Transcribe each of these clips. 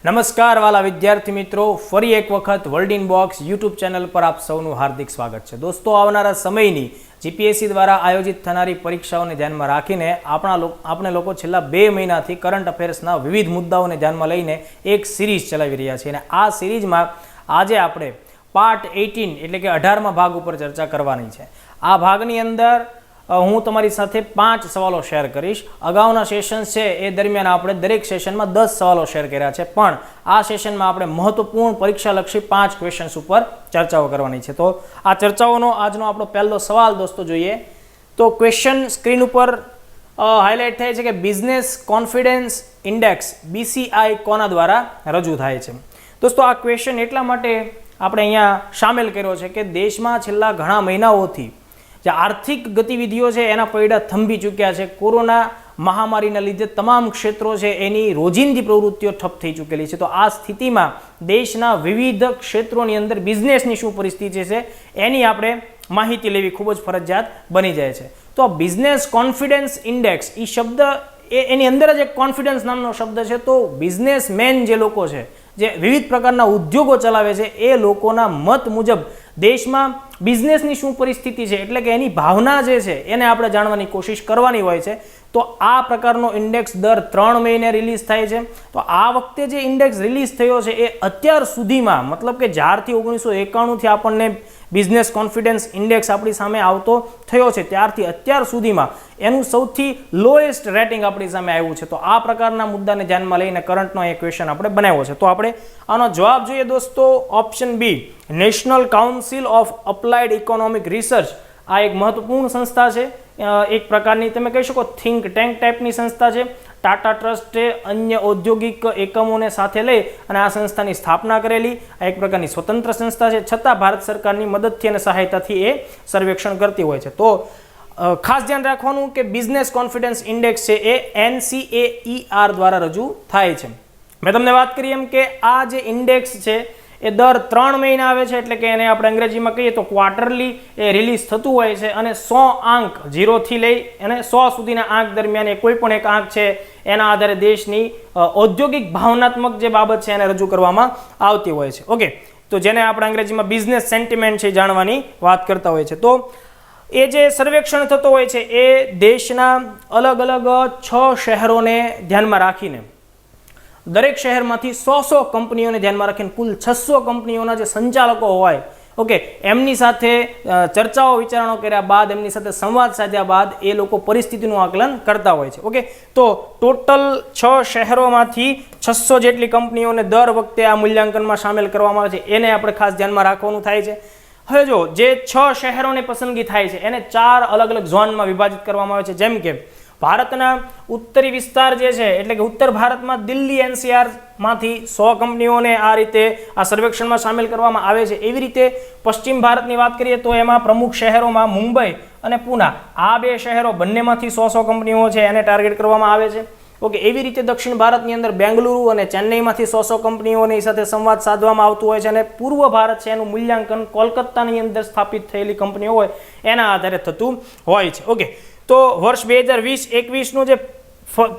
નમસ્કાર વાલા વિદ્યાર્થી મિત્રો, ફરી એક વખત world in box YouTube channel પર આપ સૌનું હાર્દિક સ્વાગત છે. દોસ્તો, આવનારા સમયની જીપીએસસી દ્વારા આયોજિત થનારી પરીક્ષાઓને ધ્યાનમાં રાખીને આપણે લોકો છેલ્લા 2 મહિનાથી કરંટ અફેર્સના વિવિધ મુદ્દાઓને ધ્યાનમાં લઈને એક સિરીઝ ચલાવી રહ્યા છીએ અને આ સિરીઝમાં આજે આપણે પાર્ટ 18 એટલે કે 18મા ભાગ ઉપર ચર્ચા કરવાની છે. આ ભાગની અંદર હું તમારી સાથે 5 સવાલો શેર કરીશ. અગાઉના સેશન છે એ દરમિયાન આપણે દરેક સેશનમાં 10 સવાલો શેર કર્યા છે, પણ આ સેશનમાં આપણે મહત્વપૂર્ણ પરીક્ષાલક્ષી 5 ક્વેશ્ચન્સ ઉપર ચર્ચાઓ કરવાની છે. તો આ ચર્ચાઓનો આજનો આપણો પહેલો સવાલ દોસ્તો જોઈએ તો ક્વેશ્ચન સ્ક્રીન ઉપર હાઇલાઇટ થાય છે કે બિઝનેસ કોન્ફિડન્સ ઇન્ડેક્સ BCI કોના દ્વારા રજૂ થાય છે. દોસ્તો, આ ક્વેશ્ચન એટલા માટે આપણે અહીંયા સામેલ કર્યો છે કે દેશમાં છેલ્લા ઘણા મહિનાઓથી જે આર્થિક ગતિવિધિઓ છે એના પૈડા થંભી ચૂક્યા છે. કોરોના મહામારીના લીધે તમામ ક્ષેત્રો છે એની રોજિંદી પ્રવૃત્તિઓ ઠપ થઈ ચૂકેલી છે. તો આ સ્થિતિમાં દેશના વિવિધ ક્ષેત્રોની અંદર બિઝનેસની શું પરિસ્થિતિ છે એની આપણે માહિતી લેવી ખૂબ જ ફરજિયાત બની જાય છે. તો બિઝનેસ કોન્ફિડન્સ ઇન્ડેક્સ એ શબ્દ એની અંદર જ એક કોન્ફિડન્સ નામનો શબ્દ છે. તો બિઝનેસમેન જે લોકો છે, જે વિવિધ પ્રકારના ઉદ્યોગો ચલાવે છે, એ લોકોના મત મુજબ દેશમાં બિઝનેસની શું પરિસ્થિતિ છે એટલે કે એની ભાવના જે છે એને આપણે જાણવાની કોશિશ કરવાની હોય છે. તો આ પ્રકારનો ઇન્ડેક્સ દર 3 મહિને રિલીઝ થાય છે. તો આ વખતે જે ઇન્ડેક્સ રિલીઝ થયો છે એ અત્યાર સુધીમાં, મતલબ કે જ્યારથી 1991થી આપણને બિઝનેસ કોન્ફિડન્સ ઇન્ડેક્સ આપણી સામે આવતો થયો છે ત્યારથી અત્યાર સુધીમાં એનું સૌથી લોએસ્ટ રેટિંગ આપણી સામે આવ્યું છે. તો આ પ્રકારના મુદ્દાને ધ્યાનમાં લઈને કરંટનો એક ક્વેશ્ચન આપણે બનાવ્યો છે. તો આપણે આનો જવાબ જોઈએ દોસ્તો. Option B, national council of applied economic research. આ એક મહત્વપૂર્ણ સંસ્થા છે, એક પ્રકારની તમે કહી શકો થિંક ટેન્ક ટાઈપની સંસ્થા છે. ટાટા ટ્રસ્ટે અન્ય ઔદ્યોગિક એકમોને સાથે લઈ અને આ સંસ્થાની સ્થાપના કરેલી આ એક પ્રકારની સ્વતંત્ર સંસ્થા છે, છતાં ભારત સરકારની મદદથી અને સહાયતાથી એ સર્વેક્ષણ કરતી હોય છે. તો ખાસ ધ્યાન રાખવાનું કે બિઝનેસ કોન્ફિડન્સ ઇન્ડેક્સ છે એ NCAER દ્વારા રજૂ થાય છે. મેં તમને વાત કરી એમ કે આ જે ઇન્ડેક્સ છે એ દર 3 મહિના આવે છે, એટલે કે એને આપણે અંગ્રેજીમાં કહીએ તો ક્વાર્ટરલી એ રિલીઝ થતું હોય છે અને 100 આંક 0 થી લઈ અને 100 સુધીના આંક દરમિયાન એ કોઈ પણ એક આંક છે એના આધારે દેશની ઔદ્યોગિક ભાવનાત્મક જે બાબત છે એને રજૂ કરવામાં આવતી હોય છે. ઓકે, તો જેને આપણે અંગ્રેજીમાં બિઝનેસ સેન્ટિમેન્ટ છે જાણવાની વાત કરતા હોય છે. તો એ જે સર્વેક્ષણ થતો હોય છે એ દેશના અલગ અલગ 6 શહેરોને ધ્યાનમાં રાખીને દરેક શહેરમાંથી 100 કંપનીઓને ધ્યાનમાં રાખીને કુલ 600 કંપનીઓના જે સંચાલકો હોય, ઓકે, એમની સાથે ચર્ચાઓ વિચારણાઓ કર્યા બાદ, એમની સાથે સંવાદ સાધ્યા બાદ એ લોકો પરિસ્થિતિનું આકલન કરતા હોય છે. ઓકે, તો ટોટલ 6 શહેરોમાંથી 600 જેટલી કંપનીઓને દર વખતે આ મૂલ્યાંકનમાં સામેલ કરવામાં આવે છે. એને આપણે ખાસ ધ્યાનમાં રાખવાનું થાય છે. હવે જો જે 6 શહેરોની પસંદગી થાય છે એને 4 અલગ અલગ ઝોનમાં વિભાજિત કરવામાં આવે છે. જેમ કે ભારતના ઉત્તરી વિસ્તાર જે છે એટલે કે ઉત્તર ભારતમાં દિલ્હી NCR માંથી 100 કંપનીઓને આ રીતે આ સર્વેક્ષણમાં સામેલ કરવામાં આવે છે. એવી રીતે પશ્ચિમ ભારતની વાત કરીએ તો એમાં પ્રમુખ શહેરોમાં મુંબઈ અને પૂના, આ 2 શહેરો બંનેમાંથી 100 કંપનીઓ છે એને ટાર્ગેટ કરવામાં આવે છે. ઓકે, એવી રીતે દક્ષિણ ભારતની અંદર બેંગલુરુ અને ચેન્નઈમાંથી 100 કંપનીઓની સાથે સંવાદ સાધવામાં આવતું હોય છે અને પૂર્વ ભારત છે એનું મૂલ્યાંકન કોલકાતાની અંદર સ્થાપિત થયેલી કંપનીઓ હોય એના આધારે થતું હોય છે. ઓકે, તો વર્ષ 2020-21નું જે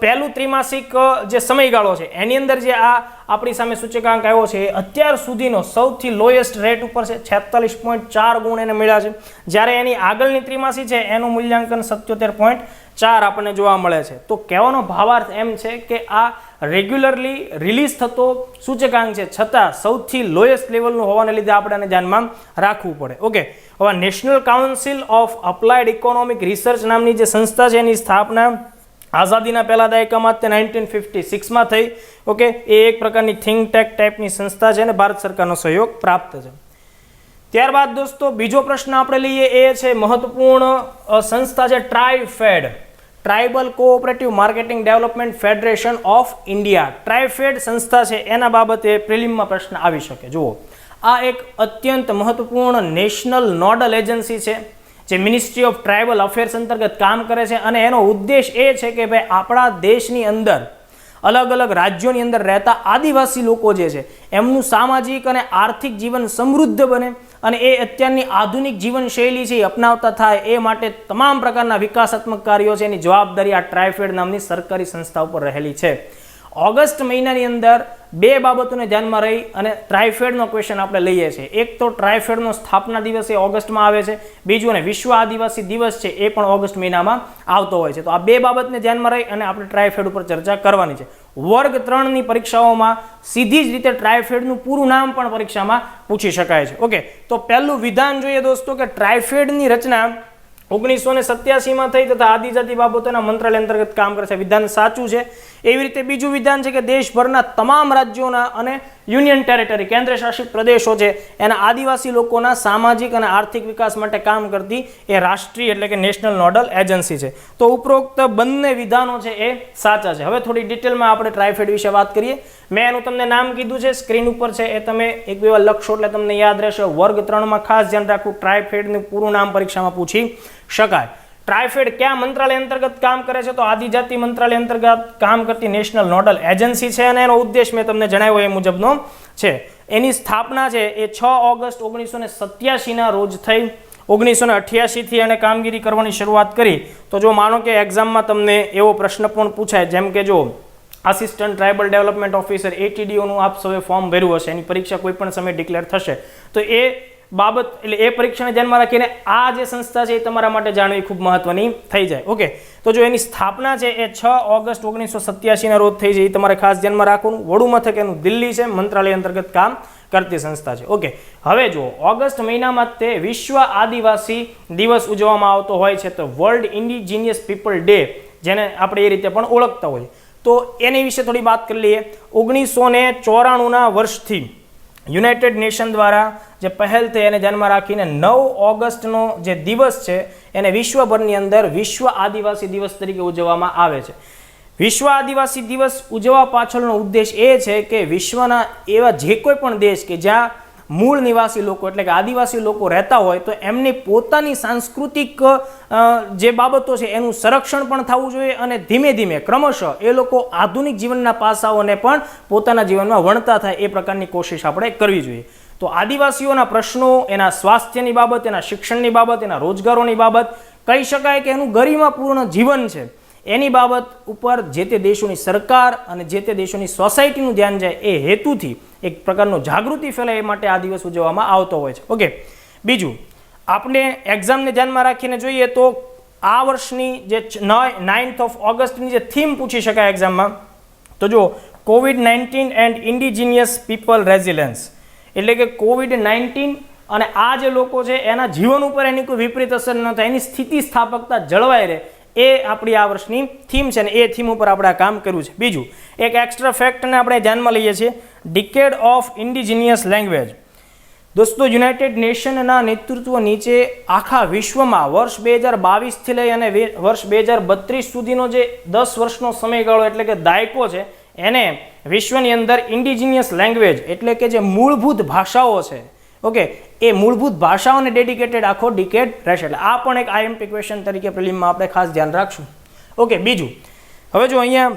પહેલું ત્રિમાસિક જે સમયગાળો છે એની અંદર જે આ આપણી સામે સૂચકાંક આવ્યો છે એ અત્યાર સુધીનો સૌથી લોએસ્ટ રેટ ઉપર છે. 46.4 ગુણ એને મળ્યા છે. જ્યારે એની આગળની ત્રિમાસી છે એનું મૂલ્યાંકન 77.4 આપણને જોવા મળે છે. તો કહેવાનો ભાવાર્થ એમ છે કે આ રેગ્યુલરલી રિલીઝ થતો સૂચકાંક છે, છતાં સૌથી લોએસ્ટ લેવલનું હોવાને લીધે આપણે આને ધ્યાનમાં રાખવું પડે. ઓકે, હવે national council of applied economic research નામની જે સંસ્થા છે એની સ્થાપના આઝાદીના પહેલા દાયકામાં તે 1956માં થઈ. ઓકે, એ એક પ્રકારની થિંક ટેક ટાઈપની સંસ્થા છે અને ભારત સરકારનો સહયોગ પ્રાપ્ત છે. ત્યારબાદ દોસ્તો બીજો પ્રશ્ન આપણે લઈએ, એ છે મહત્વપૂર્ણ સંસ્થા છે TRIFED, tribal cooperative marketing development federation of India. TRIFED સંસ્થા છે એના બાબતે પ્રિલિમમાં પ્રશ્ન આવી શકે. જુઓ, આ એક અત્યંત મહત્વપૂર્ણ નેશનલ નોડલ એજન્સી છે જે મિનિસ્ટ્રી ઓફ ટ્રાઇબલ અફેર્સ અંતર્ગત કામ કરે છે અને એનો ઉદ્દેશ એ છે કે ભાઈ આપણા દેશની અંદર અલગ અલગ રાજ્યોની અંદર રહેતા આદિવાસી લોકો જે છે એમનું સામાજિક અને આર્થિક જીવન સમૃદ્ધ બને અને એ અત્યારની આધુનિક જીવનશૈલી છે એ અપનાવતા થાય એ માટે તમામ પ્રકારના વિકાસાત્મક કાર્યો છે એની જવાબદારી આ ટ્રાઇફેડ નામની સરકારી સંસ્થા ઉપર રહેલી છે. ઓગસ્ટ મહિનાની અંદર બે બાબતોને ધ્યાનમાં રહી અને ટ્રાઇફેડનો ક્વેશ્ચન આપણે લઈએ છીએ. એક તો ટ્રાઇફેડનો સ્થાપના દિવસ એ ઓગસ્ટમાં આવે છે, બીજું અને વિશ્વ આદિવાસી દિવસ છે એ પણ ઓગસ્ટ મહિનામાં આવતો હોય છે. તો આ બે બાબતને ધ્યાનમાં રહી અને આપણે ટ્રાઇફેડ ઉપર ચર્ચા કરવાની છે. વર્ગ 3ની પરીક્ષાઓમાં સીધી જ રીતે ટ્રાઇફેડનું પૂરું નામ પણ પરીક્ષામાં પૂછી શકાય છે. ઓકે, તો પહેલું વિધાન જોઈએ દોસ્તો કે ટ્રાઇફેડની રચના 1987માં થઈ તથા આદિજાતિ બાબતોના મંત્રાલય અંતર્ગત કામ કરે છે. વિધાન સાચું છે. એવી રીતે બીજું વિધાન છે કે દેશભરના તમામ રાજ્યોના અને યુનિયન ટેરેટરી કેન્દ્ર શાસિત પ્રદેશો છે એના આદિવાસી લોકોના સામાજિક અને આર્થિક વિકાસ માટે કામ કરતી એ રાષ્ટ્રીય એટલે કે નેશનલ નોડલ એજન્સી છે. તો ઉપરોક્ત બંને વિધાનો છે એ સાચા છે. હવે થોડી ડિટેલમાં આપણે ટ્રાઇફેડ વિશે વાત કરીએ. મેં એનું તમને નામ કીધું છે, સ્ક્રીન ઉપર છે, એ તમે એક બે વાર લખશો એટલે તમને યાદ રહેશે. વર્ગ 3માં ખાસ ધ્યાન રાખવું, ટ્રાઇફેડનું પૂરું નામ પરીક્ષામાં પૂછી શકાય. ટ્રાઇફેડ કયા મંત્રાલય અંતર્ગત કામ કરે છે? તો આદિજાતિ મંત્રાલય અંતર્ગત કામ કરતી નેશનલ નોડલ એજન્સી છે અને એનો ઉદ્દેશ મેં તમને જણાવ્યો એ મુજબનો છે. એની સ્થાપના છે એ 6 ઓગસ્ટ 1987ના રોજ થઈ. 1988થી એને કામગીરી કરવાની શરૂઆત કરી. તો જો માનો કે એક્ઝામમાં તમને એવો પ્રશ્ન પણ પૂછાય, જેમ કે જો આસિસ્ટન્ટ ટ્રાઇબલ ડેવલપમેન્ટ ઓફિસર ATDOનું આપ સૌએ ફોર્મ ભર્યું હશે, એની પરીક્ષા કોઈ પણ સમય ડિક્લેર થશે, તો એ બાબત એટલે એ પરીક્ષાને ધ્યાનમાં રાખીને આ જે સંસ્થા છે એ તમારા માટે જાણવી ખૂબ મહત્વની થઈ જાય. ઓકે, તો જો એની સ્થાપના છે એ 6 ઓગસ્ટ 1987ના રોજ થઈ છે, એ તમારે ખાસ ધ્યાનમાં રાખવાનું. વડું મથક એનું દિલ્હી છે, મંત્રાલય અંતર્ગત કામ કરતી સંસ્થા છે. ઓકે, હવે જો ઓગસ્ટ મહિનામાં તે વિશ્વ આદિવાસી દિવસ ઉજવવામાં આવતો હોય છે, તો વર્લ્ડ ઇન્ડિજિનિયસ પીપલ ડે જેને આપણે એ રીતે પણ ઓળખતા હોઈએ. તો એની વિશે થોડી વાત કરી લઈએ. 1994ના વર્ષથી યુનાઇટેડ નેશન દ્વારા જે પહેલ થઈ એને ધ્યાનમાં રાખીને 9 ઓગસ્ટનો જે દિવસ છે એને વિશ્વભરની અંદર વિશ્વ આદિવાસી દિવસ તરીકે ઉજવવામાં આવે છે. વિશ્વ આદિવાસી દિવસ ઉજવવા પાછળનો ઉદ્દેશ એ છે કે વિશ્વના એવા જે કોઈ પણ દેશ કે જ્યાં મૂળ નિવાસી લોકો એટલે કે આદિવાસી લોકો રહેતા હોય તો એમની પોતાની સાંસ્કૃતિક જે બાબતો છે એનું સંરક્ષણ પણ થવું જોઈએ અને ધીમે ધીમે ક્રમશઃ એ લોકો આધુનિક જીવનના પાસાઓને પણ પોતાના જીવનમાં વણતા થાય એ પ્રકારની કોશિશ આપણે કરવી જોઈએ. તો આદિવાસીઓના પ્રશ્નો, એના સ્વાસ્થ્યની બાબત, એના શિક્ષણની બાબત, એના રોજગારોની બાબત, કહી શકાય કે એનું ગરિમાપૂર્ણ જીવન છે એની બાબત ઉપર જે તે દેશોની સરકાર અને જે તે દેશોની સોસાયટીનું ધ્યાન જાય એ હેતુથી એક પ્રકારનો જાગૃતિ ફેલાય એ માટે આ દિવસ ઉજવવામાં આવતો હોય છે. ઓકે, બીજું આપણે એક્ઝામને ધ્યાનમાં રાખીને જોઈએ તો આ વર્ષની જે 9th ઓગસ્ટની જે થીમ પૂછી શકાય એક્ઝામમાં, તો જો COVID-19 and indigenous people resilience, એટલે કે COVID-19 અને આ જે લોકો છે એના જીવન ઉપર એની કોઈ વિપરીત અસર ન થાય, એની સ્થિતિ સ્થાપકતા જળવાઈ રહે, એ આપણી આ વર્ષની થીમ છે ને એ થીમ ઉપર આપણે આ કામ કર્યું છે. બીજું એક એક્સ્ટ્રા ફેક્ટને આપણે ધ્યાનમાં લઈએ છીએ, ડિકેડ ઓફ ઇન્ડિજિનિયસ લેંગ્વેજ. દોસ્તો, યુનાઇટેડ નેશનના નેતૃત્વ નીચે આખા વિશ્વમાં વર્ષ 2022થી લઈ અને વર્ષ 2032 સુધીનો જે 10 વર્ષનો સમયગાળો એટલે કે દાયકો છે એને વિશ્વની અંદર ઇન્ડિજિનિયસ લેંગ્વેજ એટલે કે જે મૂળભૂત ભાષાઓ છે, ઓકે, એ મૂળભૂત ભાષાઓને ડેડિકેટેડ આખો ડિકેડ રહેશે. એટલે આ પણ એક IMP ક્વેશ્ચન તરીકે પ્રિલિમમાં આપણે ખાસ ધ્યાન રાખશું. ઓકે, બીજું હવે જો અહીંયા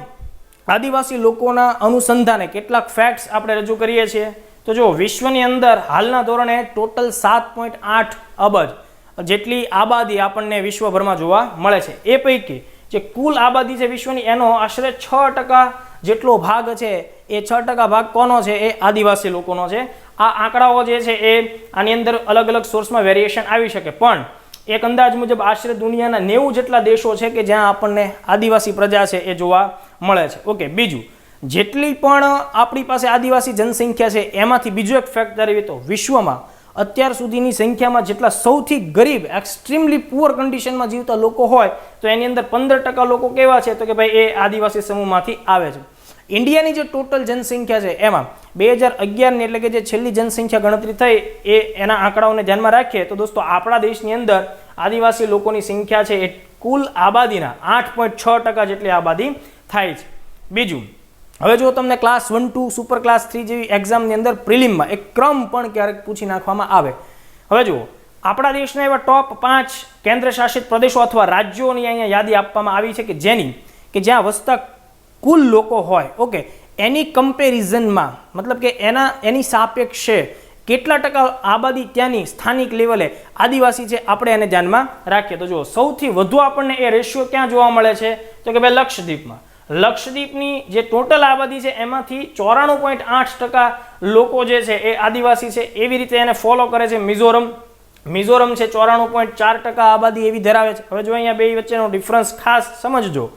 આદિવાસી લોકોના અનુસંધાને કેટલાક ફેક્ટ્સ આપણે રજૂ કરીએ છીએ. તો જો વિશ્વની અંદર હાલના ધોરણે ટોટલ 7.8 અબજ જેટલી આબાદી આપણને વિશ્વભરમાં જોવા મળે છે. એ પૈકી જે કુલ આબાદી છે વિશ્વની એનો આશરે 6% જેટલો ભાગ છે એ 6% ભાગ કોનો છે? એ આદિવાસી લોકોનો છે. આ આંકડાઓ જે છે એ આની અંદર અલગ અલગ સોર્સમાં વેરિએશન આવી શકે, પણ એક અંદાજ મુજબ આશરે દુનિયાના 90 જેટલા દેશો છે કે જ્યાં આપણને આદિવાસી પ્રજા છે એ જોવા મળે છે. ઓકે, બીજું જેટલી પણ આપણી પાસે આદિવાસી જનસંખ્યા છે એમાંથી બીજો એક ફેક્ટ ધરાવીએ તો વિશ્વમાં અત્યાર સુધીની સંખ્યામાં જેટલા સૌથી ગરીબ એક્સ્ટ્રીમલી પુઅર કન્ડિશનમાં જીવતા લોકો હોય તો એની અંદર 15% લોકો કેવા છે? તો કે ભાઈ એ આદિવાસી સમૂહમાંથી આવે છે. ઇન્ડિયાની જે ટોટલ જનસંખ્યા છે એમાં 2011ની એટલે કે જે છેલ્લી જનસંખ્યા ગણતરી થઈ એ એના આંકડાઓને ધ્યાનમાં રાખીએ તો દોસ્તો આપણા દેશની અંદર આદિવાસી લોકોની સંખ્યા છે એ કુલ આબાદીના 8.6% જેટલી આબાદી થાય છે. બીજું હવે જો તમને ક્લાસ 1, 2, સુપર ક્લાસ 3 જેવી એક્ઝામની અંદર પ્રિલિમમાં એક ક્રમ પણ ક્યારેક પૂછી નાખવામાં આવે. હવે જુઓ, આપણા દેશના એવા ટોપ 5 કેન્દ્ર શાસિત પ્રદેશો અથવા રાજ્યોની અહીંયા યાદી આપવામાં આવી છે કે જ્યાં વસતા કુલ લોકો હોય, ઓકે, એની કમ્પેરિઝનમાં મતલબ કે એની સાપેક્ષે કેટલા ટકા આબાદી ત્યાંની સ્થાનિક લેવલે આદિવાસી છે આપણે એને ધ્યાનમાં રાખીએ. તો જો સૌથી વધુ આપણને એ રેશિયો ક્યાં જોવા મળે છે? તો કે ભાઈ લક્ષદ્વીપમાં. લક્ષદ્વીપની જે ટોટલ આબાદી છે એમાંથી 94.8% લોકો જે છે એ આદિવાસી છે. એવી રીતે એને ફોલો કરે છે મિઝોરમ. મિઝોરમ છે 94.4% આબાદી એવી ધરાવે છે. હવે જો અહીંયા બે વચ્ચેનો ડિફરન્સ ખાસ સમજજો.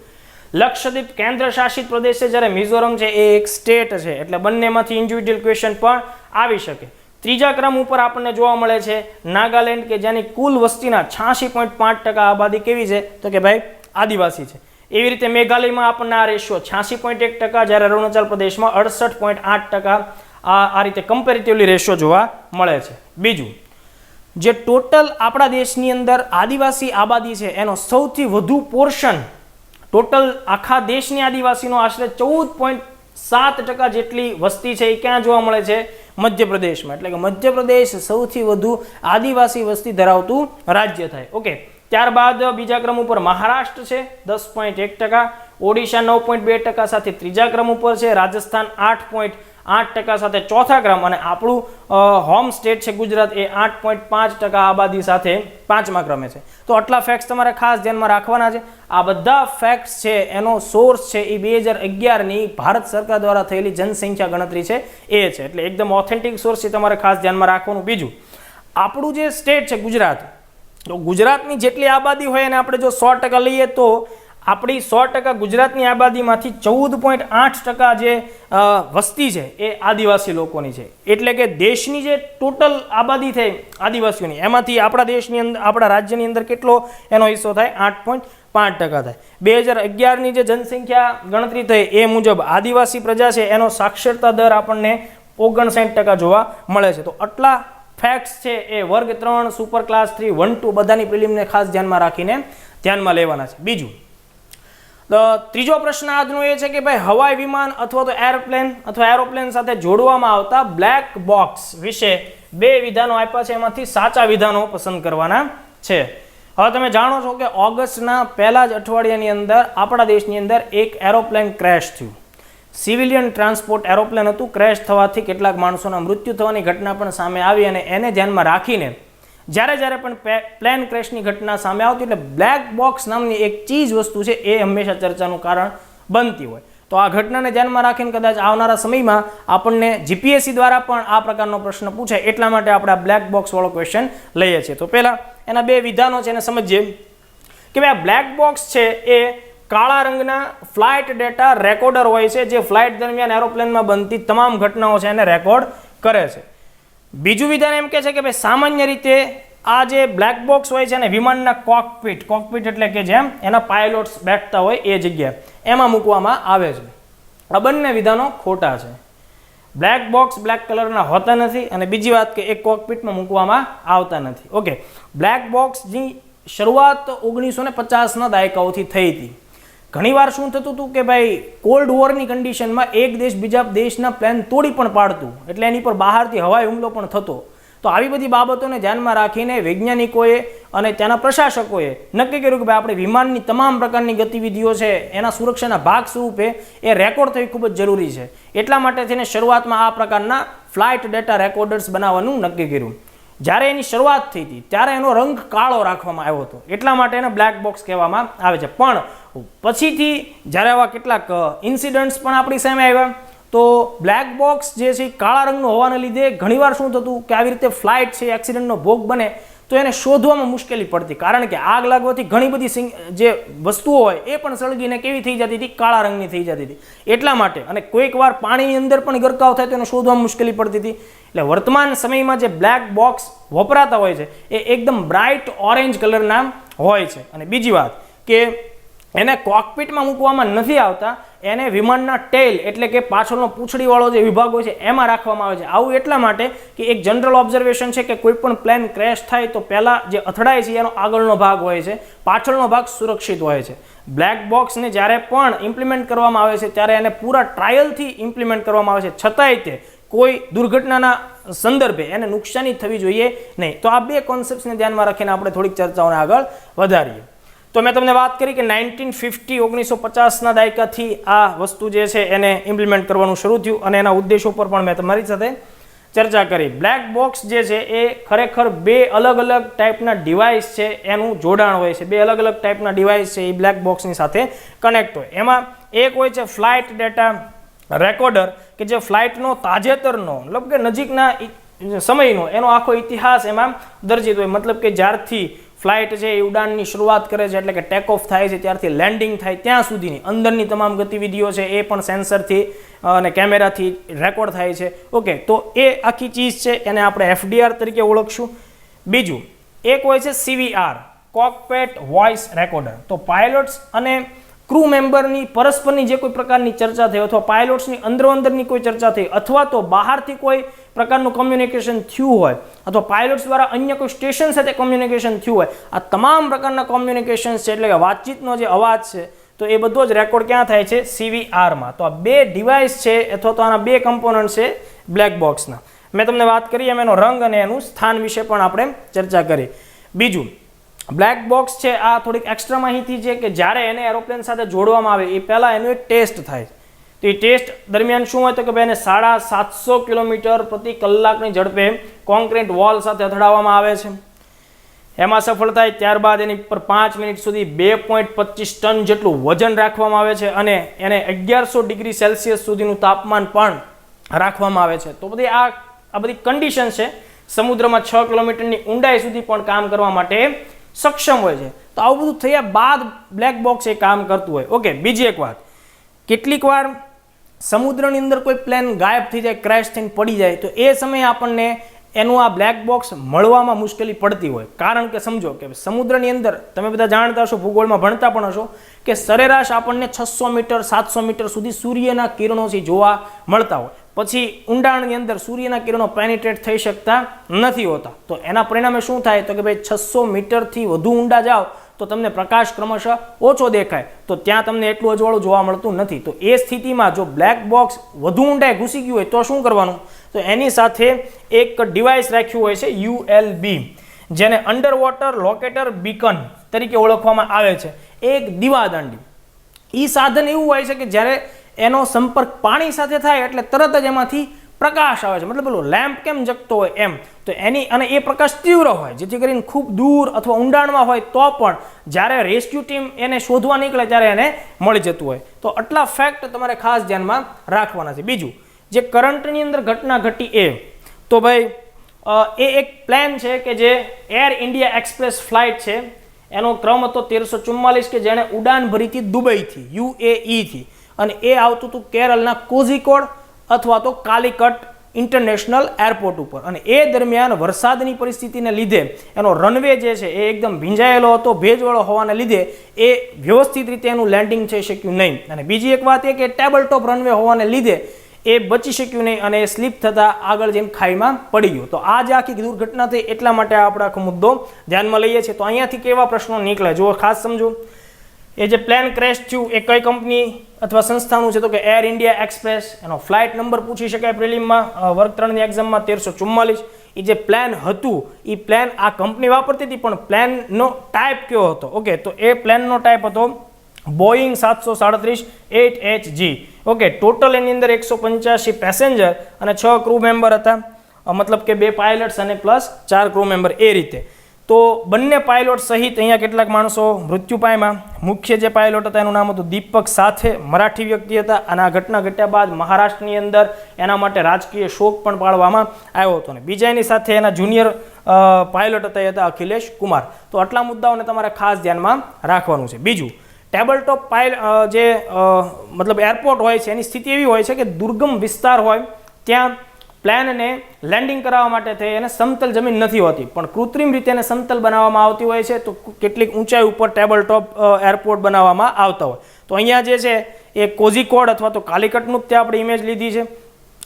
લક્ષદ્વીપ કેન્દ્ર શાસિત પ્રદેશ છે, જ્યારે મિઝોરમ છે એ એક સ્ટેટ છે. એટલે બંનેમાંથી ઇન્ડિવિડ્યુઅલ ક્વેશ્ચન પણ આવી શકે. ત્રીજા ક્રમ ઉપર આપણને જોવા મળે છે નાગાલેન્ડ, કે જેની કુલ વસ્તીના 86.5% આબાદી કેવી છે, તો કે ભાઈ આદિવાસી છે. એવી રીતે મેઘાલયમાં આપણને આ રેશિયો 86.1%, જ્યારે અરુણાચલ પ્રદેશમાં 68.8% આ રીતે કમ્પેરેટિવલી રેશિયો જોવા મળે છે. બીજું, જે ટોટલ આપણા દેશની અંદર આદિવાસી આબાદી છે એનો સૌથી વધુ પોર્શન ટોટલ આખા દેશની આદિવાસીનો આશરે 14.7% જેટલી વસ્તી છે એ ક્યાં જોવા મળે છે, મધ્યપ્રદેશમાં. એટલે કે મધ્યપ્રદેશ સૌથી વધુ આદિવાસી વસ્તી ધરાવતું રાજ્ય થાય. ઓકે, ત્યારબાદ બીજા ક્રમ ઉપર મહારાષ્ટ્ર છે 10.1%, ઓડિશા 9.2% સાથે ત્રીજા ક્રમ ઉપર છે, રાજસ્થાન 8.8% સાથે ચોથા ક્રમ, અને આપણું હોમ સ્ટેટ છે ગુજરાત એ 8.5% આબાદી સાથે પાંચમા ક્રમે છે. તો આટલા ફેક્ટ્સ તમારે ખાસ ધ્યાનમાં રાખવાના છે. આ બધા ફેક્ટ્સ છે એનો સોર્સ છે એ 2011ની ભારત સરકાર દ્વારા થયેલી જનસંખ્યા ગણતરી છે એ છે. એટલે એકદમ ઓથેન્ટિક સોર્સ છે, તમારે ખાસ ધ્યાનમાં રાખવાનું. બીજું, આપણું જે સ્ટેટ છે ગુજરાત, તો ગુજરાતની જેટલી આબાદી હોય એને આપણે જો 100% લઈએ તો આપણી 100% ગુજરાતની આબાદીમાંથી 14.8% જે વસ્તી છે એ આદિવાસી લોકોની છે. એટલે કે દેશની જે ટોટલ આબાદી થઈ આદિવાસીઓની, એમાંથી આપણા દેશની અંદર, આપણા રાજ્યની અંદર કેટલો એનો હિસ્સો થાય, 8.5% થાય. 2011ની જે જનસંખ્યા ગણતરી થઈ એ મુજબ આદિવાસી પ્રજા છે એનો સાક્ષરતા દર આપણને 59% જોવા મળે છે. તો આટલા ફેક્ટ્સ છે એ વર્ગ 3, સુપર ક્લાસ 3, 1, 2 બધાની પ્રિલિમને ખાસ ધ્યાનમાં રાખીને ધ્યાનમાં લેવાના છે. બીજું, ત્રીજો પ્રશ્ન આજનો એ છે કે ભાઈ હવાઈ વિમાન અથવા તો એરપ્લેન અથવા એરોપ્લેન સાથે જોડવામાં આવતા બ્લેક બોક્સ વિશે બે વિધાનો આપ્યા છે, એમાંથી સાચા વિધાનો પસંદ કરવાના છે. હવે તમે જાણો છો કે ઓગસ્ટના પહેલા જ અઠવાડિયાની અંદર આપણા દેશની અંદર એક એરોપ્લેન ક્રેશ થયું. સિવિલિયન ટ્રાન્સપોર્ટ એરોપ્લેન હતું. ક્રેશ થવાથી કેટલાક માણસોના મૃત્યુ થવાની ઘટના પણ સામે આવી, અને એને ધ્યાનમાં રાખીને જ્યારે પણ પ્લેન ક્રેશની ઘટના સામે આવતી એટલે બ્લેક બોક્સ નામની એક ચીજ વસ્તુ છે એ હંમેશા ચર્ચાનું કારણ બનતી હોય. તો આ ઘટનાને ધ્યાનમાં રાખીને કદાચ આવનારા સમયમાં આપણને જીપીએસસી દ્વારા પણ આ પ્રકારનો પ્રશ્ન પૂછાય, એટલા માટે આપણે આ બ્લેક બોક્સ વાળો ક્વેશ્ચન લઈએ છીએ. તો પહેલા એના બે વિધાનો છે એને સમજીએ કે ભાઈ આ બ્લેક બોક્સ છે એ કાળા રંગના ફ્લાઇટ ડેટા રેકોર્ડર હોય છે, જે ફ્લાઇટ દરમિયાન એરોપ્લેનમાં બનતી તમામ ઘટનાઓ છે એને રેકોર્ડ કરે છે. બીજું વિધાન એમ કે છે કે ભાઈ સામાન્ય રીતે આ જે બ્લેક બોક્સ હોય છે અને વિમાનના કોકપિટ એટલે કે જેમ એના પાયલોટ્સ બેઠતા હોય એ જગ્યા એમાં મૂકવામાં આવે છે. આ બંને વિધાનો ખોટા છે. બ્લેક બોક્સ બ્લેક કલરના હોતા નથી, અને બીજી વાત કે એક કોકપિટમાં મૂકવામાં આવતા નથી. ઓકે, બ્લેક બોક્સની શરૂઆત 1950ના દાયકાઓથી થઈ હતી. ઘણીવાર શું થતું હતું કે ભાઈ કોલ્ડ વોરની કન્ડિશનમાં એક દેશ બીજા દેશના પ્લેન તોડી પણ પાડતું, એટલે એની પર બહારથી હવાઈ હુમલો પણ થતો. તો આવી બધી બાબતોને ધ્યાનમાં રાખીને વૈજ્ઞાનિકોએ અને ત્યાંના પ્રશાસકોએ નક્કી કર્યું કે ભાઈ આપણે વિમાનની તમામ પ્રકારની ગતિવિધિઓ છે એના સુરક્ષાના ભાગ સ્વરૂપે એ રેકોર્ડ થવી ખૂબ જ જરૂરી છે. એટલા માટે તેને શરૂઆતમાં આ પ્રકારના ફ્લાઇટ ડેટા રેકોર્ડર્સ બનાવવાનું નક્કી કર્યું. જ્યારે એની શરૂઆત થઈ હતી ત્યારે એનો રંગ કાળો રાખવામાં આવ્યો હતો, એટલા માટે એને બ્લેક બોક્સ કહેવામાં આવે છે. પણ પછીથી જ્યારે આવા કેટલાક ઇન્સિડન્ટ્સ પણ આપણી સામે આવ્યા તો બ્લેક બોક્સ જે છે કાળા રંગનું હોવાને લીધે ઘણીવાર શું થતું કે આવી રીતે ફ્લાઇટ છે એક્સિડન્ટનો ભોગ બને તો એને શોધવામાં મુશ્કેલી પડતી, કારણ કે આગ લાગવાથી ઘણી બધી જે વસ્તુઓ હોય એ પણ સળગીને કેવી થઈ જતી હતી, કાળા રંગની થઈ જતી હતી. એટલા માટે અને કોઈક વાર પાણીની અંદર પણ ગરકાવ થાય તો એને શોધવામાં મુશ્કેલી પડતી હતી. એટલે વર્તમાન સમયમાં જે બ્લેક બોક્સ વપરાતા હોય છે એ એકદમ બ્રાઇટ ઓરેન્જ કલરના હોય છે. અને બીજી વાત કે એને કોકપિટમાં મૂકવામાં નથી આવતા, એને વિમાનના ટેલ એટલે કે પાછળનો પૂંછડીવાળો જે વિભાગ હોય છે એમાં રાખવામાં આવે છે. આવું એટલા માટે કે એક જનરલ ઓબ્ઝર્વેશન છે કે કોઈ પણ પ્લેન ક્રેશ થાય તો પહેલાં જે અથડાય છે એનો આગળનો ભાગ હોય છે, પાછળનો ભાગ સુરક્ષિત હોય છે. બ્લેક બોક્સને જ્યારે પણ ઇમ્પ્લિમેન્ટ કરવામાં આવે છે ત્યારે એને પૂરા ટ્રાયલથી ઇમ્પ્લિમેન્ટ કરવામાં આવે છે, છતાંય તે કોઈ દુર્ઘટનાના સંદર્ભે એને નુકસાની થવી જોઈએ નહીં. તો આ બે કોન્સેપ્ટ્સને ધ્યાનમાં રાખીને આપણે થોડીક ચર્ચાઓને આગળ વધારીએ. તો મેં તમને વાત કરી કે 1950ના દાયકાથી આ વસ્તુ જે છે એને ઇમ્પ્લિમેન્ટ કરવાનું શરૂ થયું, અને એના ઉદ્દેશો પર પણ મેં તમારી સાથે ચર્ચા કરી. બ્લેક બોક્સ જે છે એ ખરેખર બે અલગ અલગ ટાઈપના ડિવાઇસ છે એનું જોડાણ હોય છે. બે અલગ અલગ ટાઈપના ડિવાઇસ છે એ બ્લેક બોક્સની સાથે કનેક્ટ હોય. એમાં એક હોય છે ફ્લાઇટ ડેટા રેકોર્ડર કે જે ફ્લાઇટનો તાજેતરનો મતલબ કે નજીકના સમયનો એનો આખો ઇતિહાસ એમાં દર્જિત હોય, મતલબ કે જ્યારથી ફ્લાઇટ છે એ ઉડાનની શરૂઆત કરે છે એટલે કે ટેક ઓફ થાય છે ત્યારથી લેન્ડિંગ થાય ત્યાં સુધીની અંદરની તમામ ગતિવિધિઓ છે એ પણ સેન્સરથી અને કેમેરાથી રેકોર્ડ થાય છે. ઓકે, તો એ આખી ચીજ છે એને આપણે FDR તરીકે ઓળખશું. બીજું એક હોય છે CVR કોકપેટ વોઇસ રેકોર્ડર. તો પાયલોટ્સ અને ક્રૂ મેમ્બરની પરસ્પરની જે કોઈ પ્રકારની ચર્ચા થઈ અથવા પાયલોટ્સની અંદરોઅંદરની કોઈ ચર્ચા થઈ અથવા તો બહારથી કોઈ પ્રકારનું કમ્યુનિકેશન થયું હોય અથવા પાયલોટ્સ દ્વારા અન્ય કોઈ સ્ટેશન સાથે કમ્યુનિકેશન થયું હોય, આ તમામ પ્રકારના કોમ્યુનિકેશન્સ છે એટલે કે વાતચીતનો જે અવાજ છે તો એ બધો જ રેકોર્ડ ક્યાં થાય છે? CVRમાં. તો આ બે ડિવાઇસ છે અથવા તો આના બે કમ્પોનન્ટ છે બ્લેક બોક્સના. મેં તમને વાત કરી એમ એનો રંગ અને એનું સ્થાન વિશે પણ આપણે ચર્ચા કરી. બીજું બ્લેક બોક્સ છે આ થોડીક એક્સ્ટ્રા માહિતી છે કે જ્યારે એને એરોપ્લેન સાથે જોડવામાં આવે એ પહેલાં એનું એક ટેસ્ટ થાય. તો એ ટેસ્ટ દરમિયાન શું હોય તો કે ભાઈ એને 750 કિલોમીટર પ્રતિ કલાકની ઝડપે કોન્ક્રીટ વોલ સાથે અથડાવવામાં આવે છે. એમાં સફળ થાય ત્યારબાદ એની પર 5 મિનિટ સુધી 2.25 ટન જેટલું વજન રાખવામાં આવે છે અને એને 1100 ડિગ્રી સેલ્સિયસ સુધીનું તાપમાન પણ રાખવામાં આવે છે. તો બધી આ બધી કન્ડિશન છે સમુદ્રમાં 6 કિલોમીટરની ઊંડાઈ સુધી પણ કામ કરવા માટે સક્ષમ હોય છે. તો આવું બધું થયા બાદ બ્લેક બોક્સ એ કામ કરતું હોય. ઓકે, બીજી એક વાત, કેટલીક વાર સમુદ્રની અંદર કોઈ પ્લેન ગાયબ થઈ જાય, ક્રેશ થઈને પડી જાય, તો એ સમયે આપણને એનું આ બ્લેક બોક્સ મળવામાં મુશ્કેલી પડતી હોય. કારણ કે સમજો કે સમુદ્રની અંદર તમે બધા જાણતા હશો, ભૂગોળમાં ભણતા પણ હશો કે સરેરાશ આપણને 600 મીટર 700 મીટર સુધી સૂર્યના કિરણોથી જોવા મળતા હોય. પછી ઊંડાણની અંદર સૂર્યના કિરણો પેનિટ્રેટ થઈ શકતા નથી હોતા. તો એના પરિણામે શું થાય તો કે ભાઈ 600 મીટરથી વધુ ઊંડા જાઓ તો તમને પ્રકાશ ક્રમશઃ ઓછો દેખાય, તો ત્યાં તમને એટલું અજવાળું જોવા મળતું નથી. તો એ સ્થિતિમાં જો બ્લેક બોક્સ વધુ ઊંડાઈ ઘૂસી ગયું હોય તો શું કરવાનું? તો એની સાથે એક ડિવાઇસ રાખ્યું હોય છે ULB, જેને અંડર વોટર લોકેટર બીકન તરીકે ઓળખવામાં આવે છે. એક દીવાદાંડી. એ સાધન એવું હોય છે કે જ્યારે એનો સંપર્ક પાણી સાથે થાય એટલે તરત જ એમાંથી પ્રકાશ આવે છે, મતલબ પેલો લેમ્પ કેમ જગતો હોય એમ. તો એની અને એ પ્રકાશ તીવ્ર હોય જેથી કરીને ખૂબ દૂર અથવા ઊંડાણમાં હોય તો પણ જ્યારે રેસ્ક્યુ ટીમ એને શોધવા નીકળે ત્યારે એને મળી જતું હોય. તો આટલા ફેક્ટ તમારે ખાસ ધ્યાનમાં રાખવાના છે. બીજું જે કરંટની અંદર ઘટના ઘટી એ તો ભાઈ એ એક પ્લેન છે કે જે એર ઇન્ડિયા એક્સપ્રેસ ફ્લાઇટ છે, એનો ક્રમ હતો 1344 કે જેણે ઉડાન ભરી હતી દુબઈથી UAE થી, અને એ આવતું હતું કેરળના કોઝિકોડ અથવા તો કાલિકટ ઇન્ટરનેશનલ એરપોર્ટ ઉપર. અને એ દરમિયાન વરસાદની પરિસ્થિતિને લીધે એનો રનવે જે છે એ એકદમ ભીંજાયેલો હતો, ભેજવાળો હોવાને લીધે એ વ્યવસ્થિત રીતે એનું લેન્ડિંગ થઈ શક્યું નહીં. અને બીજી એક વાત એ કે ટેબલ ટોપ રનવે હોવાને લીધે એ બચી શક્યું નહીં અને એ સ્લીપ થતાં આગળ જઈને ખાઈમાં પડી ગયું. તો આ જે આખી દુર્ઘટના થઈ એટલા માટે આપણે આખો મુદ્દો ધ્યાનમાં લઈએ છીએ. તો અહીંયાથી કેવા પ્રશ્નો નીકળે જો ખાસ સમજો. એ જે પ્લેન ક્રેશ થયું એ કઈ કંપની અથવા સંસ્થાનું છે તો કે એર ઇન્ડિયા એક્સપ્રેસ. એનો ફ્લાઇટ નંબર પૂછી શકાય પ્રિલિમમાં, વર્ગ 3ની એક્ઝામમાં 1344. એ જે પ્લેન હતું એ પ્લેન આ કંપની વાપરતી હતી પણ પ્લેનનો ટાઈપ કયો હતો? ઓકે, તો એ પ્લેનનો ટાઈપ હતો બોઈંગ 737-8HG. ઓકે, ટોટલ એની અંદર 185 પેસેન્જર અને 6 ક્રૂ મેમ્બર હતા, મતલબ કે 2 પાયલટ્સ અને પ્લસ 4 ક્રૂ મેમ્બર એ રીતે. તો બંને પાયલોટ સહિત અહીંયા કેટલાક માણસો મૃત્યુ પામ્યા. મુખ્ય જે પાયલોટ હતા એનું નામ હતું દીપક સાથે, મરાઠી વ્યક્તિ હતા. અને આ ઘટના ઘટ્યા બાદ મહારાષ્ટ્રની અંદર એના માટે રાજકીય શોક પણ પાળવામાં આવ્યો હતો. અને બીજા એની સાથે એના જુનિયર પાયલોટ હતા એ હતા અખિલેશ કુમાર. તો આટલા મુદ્દાઓને તમારે ખાસ ધ્યાનમાં રાખવાનું છે. બીજું ટેબલ ટોપ જે મતલબ એરપોર્ટ હોય છે એની સ્થિતિ એવી હોય છે કે દુર્ગમ વિસ્તાર હોય ત્યાં પ્લેનને લેન્ડિંગ કરાવવા માટે થઈ અને સમતલ જમીન નથી હોતી, પણ કૃત્રિમ રીતે એને સમતલ બનાવવામાં આવતી હોય છે. તો કેટલીક ઊંચાઈ ઉપર ટેબલ ટોપ એરપોર્ટ બનાવવામાં આવતા હોય. તો અહીંયા જે છે એ કોઝિકોડ અથવા તો કાલિકટનું જ ત્યાં આપણે ઇમેજ લીધી છે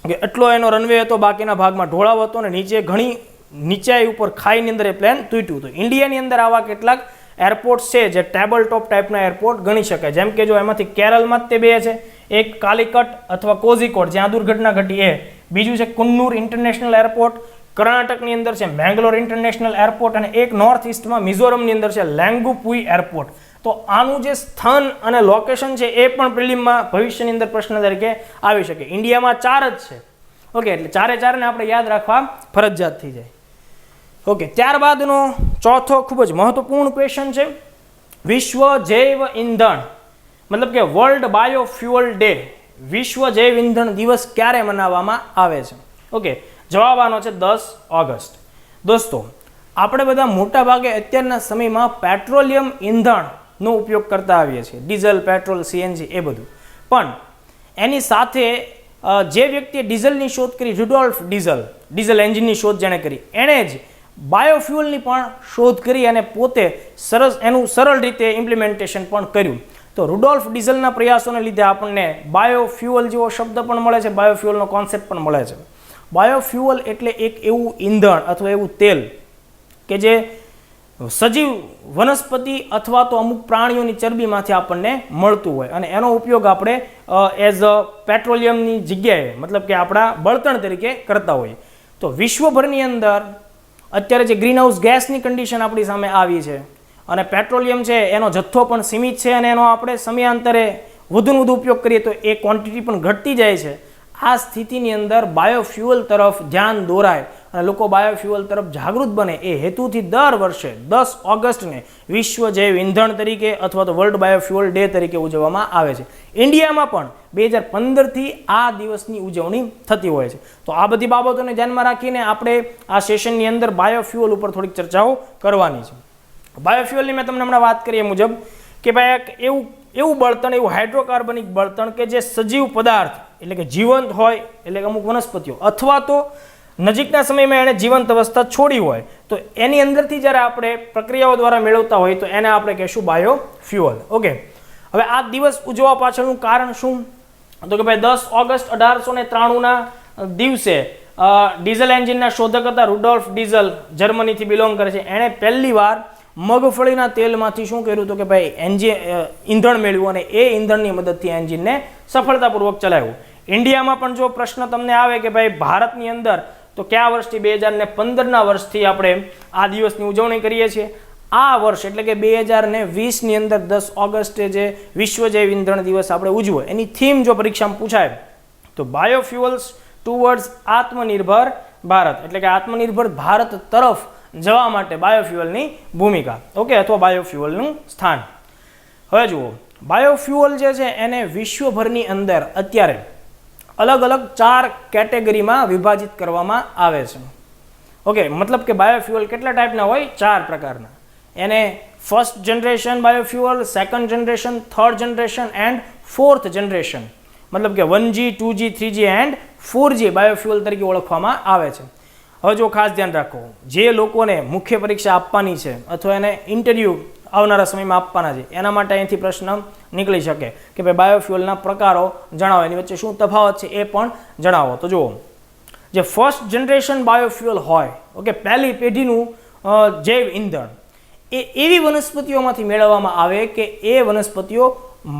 કે એટલો એનો રનવે હતો, બાકીના ભાગમાં ઢોળાવ હતો અને નીચે ઘણી નીચાઈ ઉપર ખાઈની અંદર એ પ્લેન તૂટ્યું હતું. ઇન્ડિયાની અંદર આવા કેટલાક એરપોર્ટ છે જે ટેબલ ટોપ ટાઈપના એરપોર્ટ ગણી શકાય. જેમ કે જો એમાંથી કેરળમાં જ તે બે છે, એક કાલિકટ અથવા કોઝિકોડ જ્યાં દુર્ઘટના ઘટી એ, બીજું છે કુન્નૂર ઇન્ટરનેશનલ એરપોર્ટ કર્ણાટકની અંદર છે, મેંગ્લોર ઇન્ટરનેશનલ એરપોર્ટ, અને એક નોર્થ ઇસ્ટમાં મિઝોરમની અંદર છે લેંગુપુઈ એરપોર્ટ. તો આનું જે સ્થાન અને લોકેશન છે એ પણ પ્રિલિમમાં ભવિષ્યની અંદર પ્રશ્ન તરીકે આવી શકે. ઇન્ડિયામાં 4 જ છે. ઓકે, એટલે ચારે આપણે યાદ રાખવા ફરજિયાત થઈ જાય. ઓકે, ત્યારબાદનો ચોથો ખૂબ જ મહત્વપૂર્ણ ક્વેશ્ચન છે વિશ્વ જૈવ ઇંધણ મતલબ કે વર્લ્ડ બાયોફ્યુઅલ ડે, વિશ્વ જૈવ ઇંધણ દિવસ ક્યારે મનાવવામાં આવે છે? ઓકે, જવાબ આનો છે 10 ઓગસ્ટ. દોસ્તો, આપણે બધા મોટા ભાગે અત્યારના સમયમાં પેટ્રોલિયમ ઇંધણનો ઉપયોગ કરતા આવીએ છીએ, ડીઝલ, પેટ્રોલ, સીએનજી એ બધું. પણ એની સાથે જે વ્યક્તિએ ડીઝલની શોધ કરી, રુડોલ્ફ ડીઝલ એન્જિનની શોધ જેણે કરી, એણે જ બાયોફ્યુઅલની પણ શોધ કરી અને પોતે એનું સરળ રીતે ઇમ્પ્લિમેન્ટેશન પણ કર્યું. તો રુડોલ્ફ ડીઝલના પ્રયાસોને લીધે આપણને બાયોફ્યુઅલ જેવો શબ્દ પણ મળે છે, બાયોફ્યુઅલનો કોન્સેપ્ટ પણ મળે છે. બાયોફ્યુઅલ એટલે એક એવું ઈંધણ અથવા એવું તેલ કે જે સજીવ વનસ્પતિ અથવા તો અમુક પ્રાણીઓની ચરબીમાંથી આપણને મળતું હોય અને એનો ઉપયોગ આપણે એઝ અ પેટ્રોલિયમની જગ્યાએ, મતલબ કે આપણા બળતણ તરીકે કરતા હોઈએ. તો વિશ્વભરની અંદર અત્યારે જે ગ્રીનહાઉસ ગેસની કન્ડિશન આપણી સામે આવી છે અને પેટ્રોલિયમ છે એનો જથ્થો પણ સીમિત છે અને એનો આપણે સમયાંતરે વધુને વધુ ઉપયોગ કરીએ તો એ ક્વોન્ટિટી પણ ઘટતી જાય છે. આ સ્થિતિની અંદર બાયોફ્યુઅલ તરફ ધ્યાન દોરાય અને લોકો બાયોફ્યુઅલ તરફ જાગૃત બને એ હેતુથી દર વર્ષે 10 ઓગસ્ટને વિશ્વ જૈવ ઇંધણ તરીકે અથવા તો વર્લ્ડ બાયોફ્યુઅલ ડે તરીકે ઉજવવામાં આવે છે. ઇન્ડિયામાં પણ 2015થી આ દિવસની ઉજવણી થતી હોય છે. તો આ બધી બાબતોને ધ્યાનમાં રાખીને આપણે આ સેશનની અંદર બાયોફ્યુઅલ ઉપર થોડીક ચર્ચાઓ કરવાની છે. બાયોફ્યુઅલની મેં તમને હમણાં વાત કરી એ મુજબ કે ભાઈ એક એવું બળતણ, એવું હાઇડ્રોકાર્બનિક બળતણ કે જે સજીવ પદાર્થ એટલે કે જીવંત હોય, એટલે કે અમુક વનસ્પતિઓ અથવા તો નજીકના સમયમાં એણે જીવંત અવસ્થા છોડી હોય તો એની અંદરથી જ્યારે આપણે પ્રક્રિયાઓ દ્વારા મેળવતા હોય તો એને આપણે કહેશું બાયોફ્યુઅલ. ઓકે, હવે આ દિવસ ઉજવવા પાછળનું કારણ શું? તો કે ભાઈ 10 ઓગસ્ટ 1893ના દિવસે ડીઝલ એન્જિનના શોધક હતા રુડોલ્ફ ડીઝલ, જર્મનીથી બિલોંગ કરે છે. એણે પહેલી વાર મગફળીના તેલમાંથી શું કર્યું હતું કે ભાઈ ઈંધણ મેળવ્યું અને એ ઈંધણની મદદથી એન્જિનને સફળતાપૂર્વક ચલાવ્યું. ઇન્ડિયામાં પણ જો પ્રશ્ન તમને આવે કે ભાઈ ભારતની અંદર તો કયા વર્ષથી, 2015ના વર્ષથી આપણે આ દિવસની ઉજવણી કરીએ છીએ. આ વર્ષ એટલે કે 2020ની અંદર 10 ઓગસ્ટે જે વિશ્વ જૈવ ઇંધણ દિવસ આપણે ઉજવો, એની થીમ જો પરીક્ષામાં પૂછાય તો બાયોફ્યુઅલ્સ ટુવર્ડ્સ આત્મનિર્ભર ભારત, એટલે કે આત્મનિર્ભર ભારત તરફ જવા માટે બાયોફ્યુઅલની ભૂમિકા, ઓકે, અથવા બાયોફ્યુઅલનું સ્થાન. હવે જુઓ, બાયોફ્યુઅલ જે છે એને વિશ્વભરની અંદર અત્યારે અલગ અલગ 4 કેટેગરીમાં વિભાજિત કરવામાં આવે છે. ઓકે, મતલબ કે બાયોફ્યુઅલ કેટલા ટાઈપના હોય? 4 પ્રકારના. એને first generation biofuel, second generation, third generation and fourth generation, મતલબ કે 1G, 2G, 3G and 4G biofuel તરીકે ઓળખવામાં આવે છે. હવે જો ખાસ ધ્યાન રાખો, જે લોકોને મુખ્ય પરીક્ષા આપવાની છે અથવા એને ઇન્ટરવ્યૂ આવનારા સમયમાં આપવાના છે એના માટે અહીંથી પ્રશ્ન નીકળી શકે કે ભાઈ બાયોફ્યુઅલના પ્રકારો જણાવો, એની વચ્ચે શું તફાવત છે એ પણ જણાવો. તો જુઓ, જે ફર્સ્ટ જનરેશન બાયોફ્યુઅલ હોય, ઓકે, પહેલી પેઢીનું જૈવ ઇંધણ એ એવી વનસ્પતિઓમાંથી મેળવવામાં આવે કે એ વનસ્પતિઓ